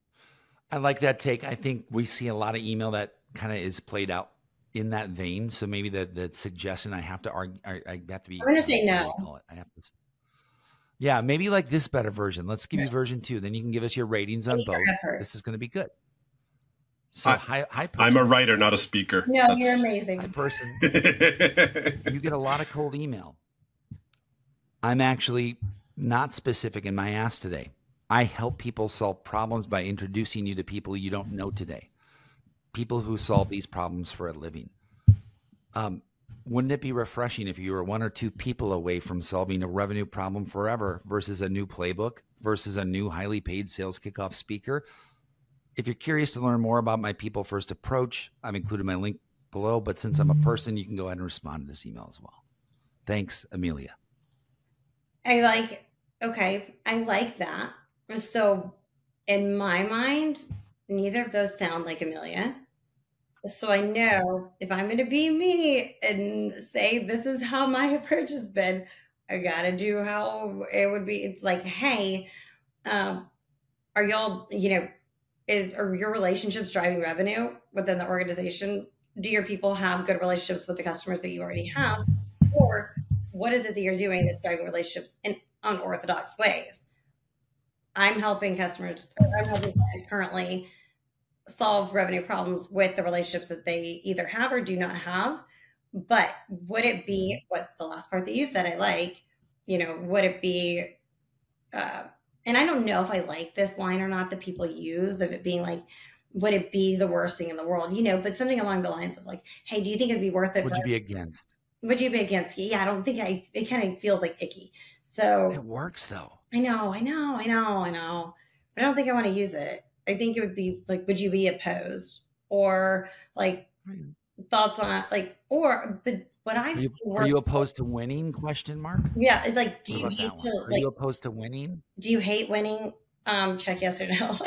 I like that take. I think we see a lot of email that kind of is played out in that vein. So maybe the suggestion I have to argue, I have to be. I'm going to say no. I have to. Yeah, maybe like this better version. Let's give you version 2. Then you can give us your ratings on both. This is going to be good. So hi person. I'm a writer, not a speaker. No, you're amazing. Hi person. You get a lot of cold email. I'm actually not specific in my ask today. I help people solve problems by introducing you to people you don't know today. People who solve these problems for a living. Wouldn't it be refreshing if you were 1 or 2 people away from solving a revenue problem forever versus a new playbook versus a new highly paid sales kickoff speaker? If you're curious to learn more about my people first approach, I've included my link below, but since I'm a person, you can go ahead and respond to this email as well. Thanks, Amelia. I like that. So in my mind, neither of those sound like Amelia. So I know if I'm going to be me and say, this is how my approach has been, I got to do how it would be. It's like, hey, are y'all, are your relationships driving revenue within the organization? Do your people have good relationships with the customers that you already have? Or what is it that you're doing that's driving relationships in unorthodox ways? I'm helping clients currently solve revenue problems with the relationships that they either have or do not have. But would it be what the last part that you said, I like, would it be, and I don't know if I like this line or not that people use of it being like, would it be the worst thing in the world? But something along the lines of like, hey, do you think it'd be worth it? Would you be against? Would you be against? Yeah, I don't think it kind of feels like icky. So it works though. I know. But I don't think I want to use it. I think it would be like, would you be opposed or like thoughts on like, but what I've seen are you opposed to winning? ? Yeah. It's like, do you hate to are you opposed to winning? Do you hate winning? Check yes or no.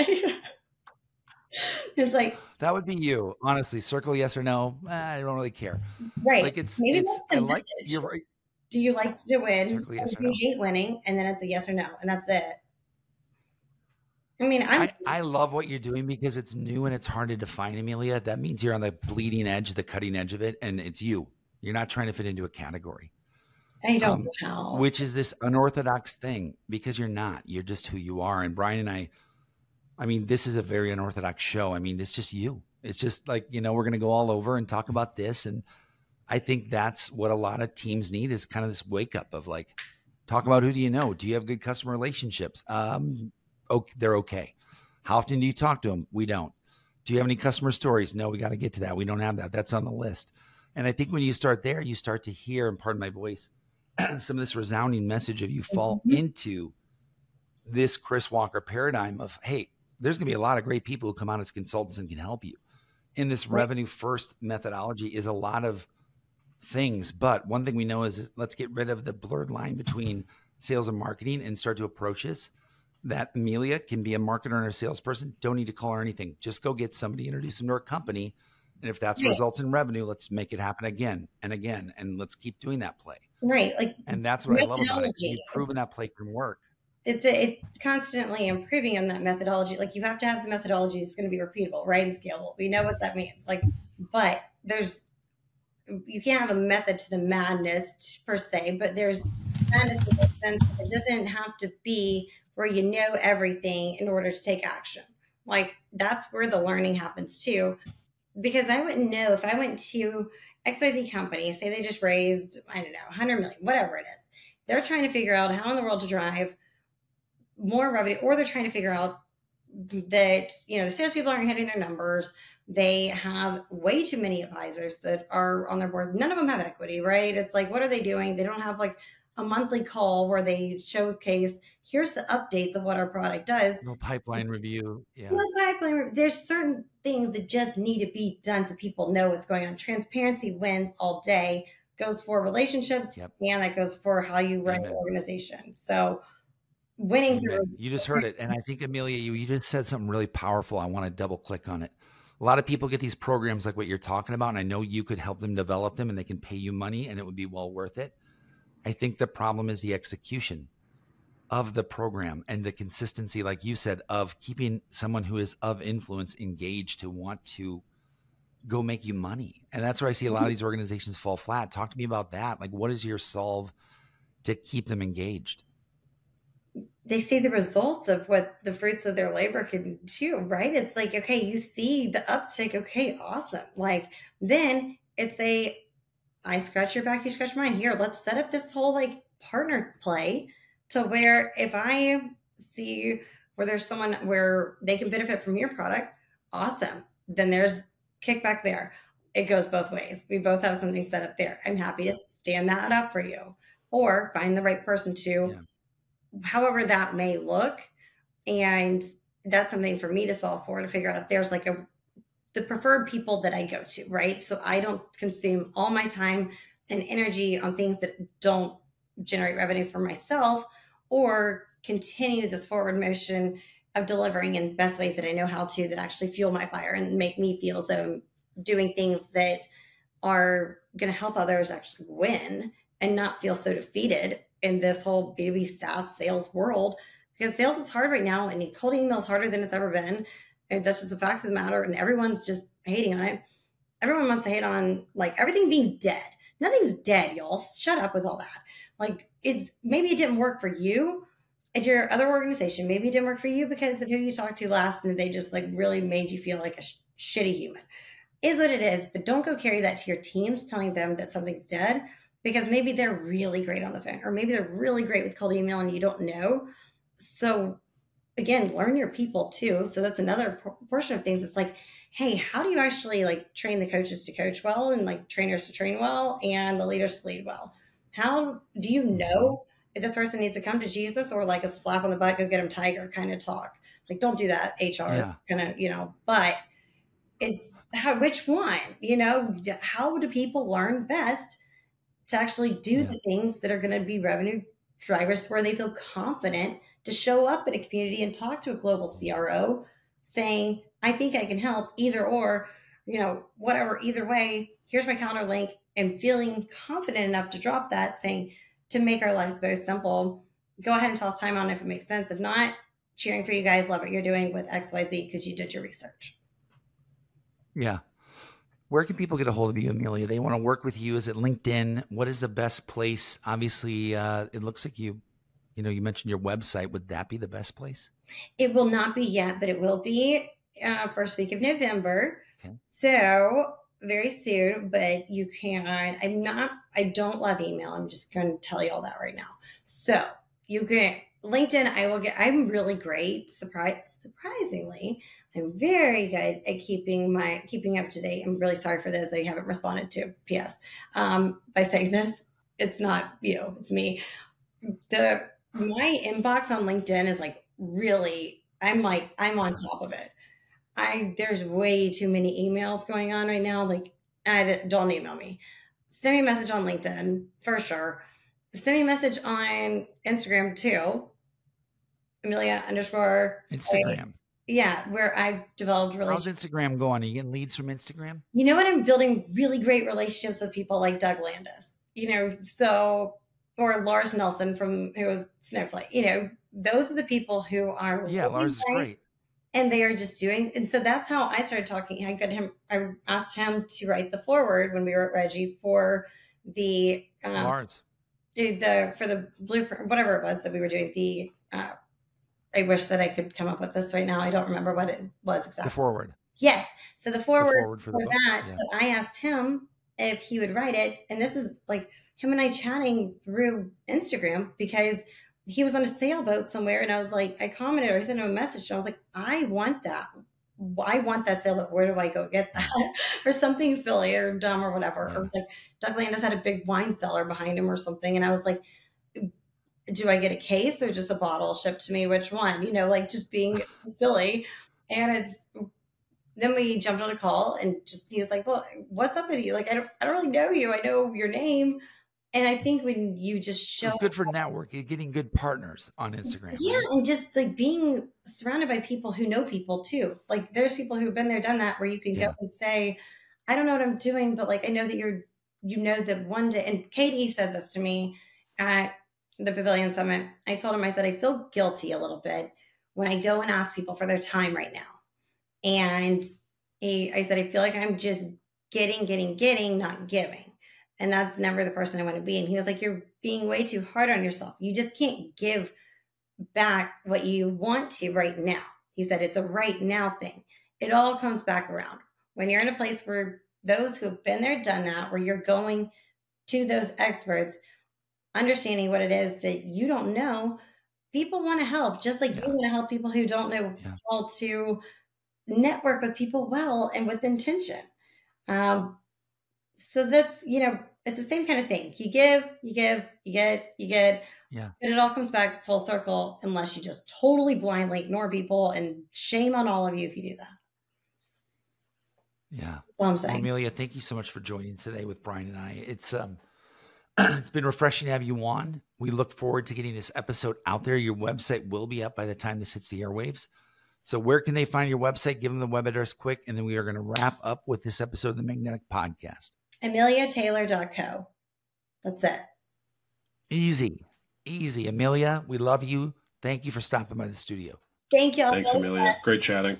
It's like, that would be you. Honestly, circle yes or no. I don't really care. Right. Like maybe I like you're right. Do you like to win? Circle yes or do you no. hate winning? And then it's a yes or no. And that's it. I mean, I love what you're doing because it's new and it's hard to define, Amelia. That means you're on the bleeding edge, the cutting edge of it. And it's you. You're not trying to fit into a category. I don't know how. Which is this unorthodox thing because you're not. You're just who you are. And Brian and I mean, this is a very unorthodox show. I mean, it's just you. It's just like, we're going to go all over and talk about this. And I think that's what a lot of teams need is kind of this wake up of like, talk about who do you know? Do you have good customer relationships? They're okay. How often do you talk to them? We don't. Do you have any customer stories? No, we got to get to that. We don't have that. That's on the list. And I think when you start there, you start to hear, and pardon my voice, some of this resounding message of you fall into this Chris Walker paradigm of, hey, there's going to be a lot of great people who come out as consultants and can help you. In this revenue first methodology is a lot of things. But one thing we know is let's get rid of the blurred line between sales and marketing and start to approach this. That Amelia can be a marketer and a salesperson. Don't need to call her anything. Just go get somebody, introduce them to our company. And if that's results in revenue, let's make it happen again and again. And let's keep doing that play. Right. And that's what I love about it. You've proven that play can work. It's constantly improving on that methodology. Like you have to have the methodology that's going to be repeatable, right? And scalable. We know what that means. Like, but you can't have a method to the madness per se, but there's madness in the sense that it doesn't have to be where you know everything in order to take action. Like that's where the learning happens too. Because I wouldn't know if I went to XYZ company, say they just raised, I don't know, 100 million, whatever it is. They're trying to figure out how in the world to drive more revenue, or they're trying to figure out that, the salespeople aren't hitting their numbers. They have way too many advisors that are on their board. None of them have equity, right? It's like, what are they doing? They don't have like a monthly call where they showcase, here's the updates of what our product does. No pipeline review. Yeah. No pipeline. There's certain things that just need to be done so people know what's going on. Transparency wins all day, goes for relationships, Yep. and that goes for how you run your organization. So winning through. You just heard it. And I think, Amelia, you just said something really powerful. I want to double click on it. A lot of people get these programs like what you're talking about, and I know you could help them develop them and they can pay you money and it would be well worth it. I think the problem is the execution of the program and the consistency, like you said, of keeping someone who is of influence engaged to want to go make you money. And that's where I see a lot of these organizations fall flat. Talk to me about that. Like, what is your solve to keep them engaged? They see the results of what the fruits of their labor can do, right? It's like, okay, you see the uptick. Okay, awesome. Like then it's I scratch your back, you scratch mine. Here, let's set up this whole like partner play to where if I see where there's someone where they can benefit from your product, awesome. Then there's kickback there. It goes both ways. We both have something set up there. I'm happy to stand that up for you or find the right person to, however that may look. And that's something for me to solve for, to figure out if there's like the preferred people that I go to, right? So I don't consume all my time and energy on things that don't generate revenue for myself, or continue this forward motion of delivering in the best ways that I know how to, that actually fuel my fire and make me feel as though I'm doing things that are going to help others actually win and not feel so defeated in this whole B2B SaaS sales world, because sales is hard right now and cold email is harder than it's ever been. And that's just a fact of the matter. And everyone's just hating on it. Everyone wants to hate on like everything being dead. Nothing's dead, y'all. Shut up with all that. Like maybe it didn't work for you at your other organization. Maybe it didn't work for you because of who you talked to last and they just like really made you feel like a shitty human. Is what it is. But don't go carry that to your teams telling them that something's dead, because maybe they're really great on the phone, or maybe they're really great with cold email and you don't know. So again, learn your people too. So that's another portion of things. It's like, hey, how do you actually like train the coaches to coach well, and like trainers to train well, and the leaders to lead well? How do you know if this person needs to come to Jesus, or like a slap on the butt, go get him tiger kind of talk? Like, don't do that, HR kind of, but it's which one, how do people learn best to actually do the things that are going to be revenue drivers, where they feel confident to show up in a community and talk to a global CRO saying, I think I can help, either or, whatever, either way, here's my calendar link, and feeling confident enough to drop that, saying, to make our lives both simple, go ahead and tell us time on if it makes sense. If not, cheering for you guys, love what you're doing with XYZ because you did your research. Yeah. Where can people get a hold of you, Amelia? They want to work with you. Is it LinkedIn? What is the best place? Obviously, it looks like you mentioned your website. Would that be the best place? It will not be yet, but it will be first week of November. Okay. So very soon, but you can, I don't love email. I'm just going to tell you all that right now. So you can, LinkedIn, I'm really great. Surprisingly, I'm very good at keeping up to date. I'm really sorry for those that you haven't responded to. P.S. By saying this, it's not you, it's me. My inbox on LinkedIn is like really, I'm on top of it. There's way too many emails going on right now. Like, don't email me. Send me a message on LinkedIn for sure. Send me a message on Instagram too. Amelia _ Instagram. Where I've developed relationships. How's Instagram going? Are you getting leads from Instagram? You know what? I'm building really great relationships with people like Doug Landis, or Lars Nelson who was Snowflake. Those are the people who are Lars is great. And they are just doing, and so that's how I started talking. I asked him to write the foreword when we were at Regie for the Lars. for the blueprint, whatever it was that we were doing, the I wish that I could come up with this right now. I don't remember what it was exactly. The forward. Yes. So the forward for for the book. that. Yeah. So I asked him if he would write it. And this is like him and I chatting through Instagram because he was on a sailboat somewhere. And I was like, I commented or I sent him a message. And I was like, I want that. I want that sailboat. Where do I go get that? Or something silly or dumb or whatever. Yeah. Or like Doug Landis had a big wine cellar behind him or something. And I was like, do I get a case or just a bottle shipped to me? Which one? You know, like just being silly. And then we jumped on a call and he was like, well, what's up with you? Like, I don't really know you. I know your name. And I think when you just show, it's good for networking, getting good partners on Instagram. Yeah. Right? And just like being surrounded by people who know people too. Like there's people who've been there, done that, where you can go and say, I don't know what I'm doing, but like, I know that you know that one day, and Katie said this to me at the Pavilion Summit. I told him, I said, I feel guilty a little bit when I go and ask people for their time right now. And I said, I feel like I'm just getting, not giving. And that's never the person I want to be. And he was like, you're being way too hard on yourself. You just can't give back what you want to right now. He said, it's a right now thing. It all comes back around. When you're in a place where those who have been there, done that, where you're going to those experts, understanding what it is that you don't know, people want to help, just like you want to help people who don't know how to network with people well and with intention. So that's, it's the same kind of thing. You give, you get. Yeah. But it all comes back full circle unless you just totally blindly ignore people, and shame on all of you if you do that. Yeah. That's all I'm saying. Well, Amelia, thank you so much for joining today with Brian and I. It's been refreshing to have you on. We look forward to getting this episode out there. Your website will be up by the time this hits the airwaves. So where can they find your website? Give them the web address quick, and then we are going to wrap up with this episode of the Magnetic Podcast. AmeliaTaylor.co. That's it. Easy. Amelia, we love you. Thank you for stopping by the studio. Thank you all. Thanks, Amelia. Great chatting.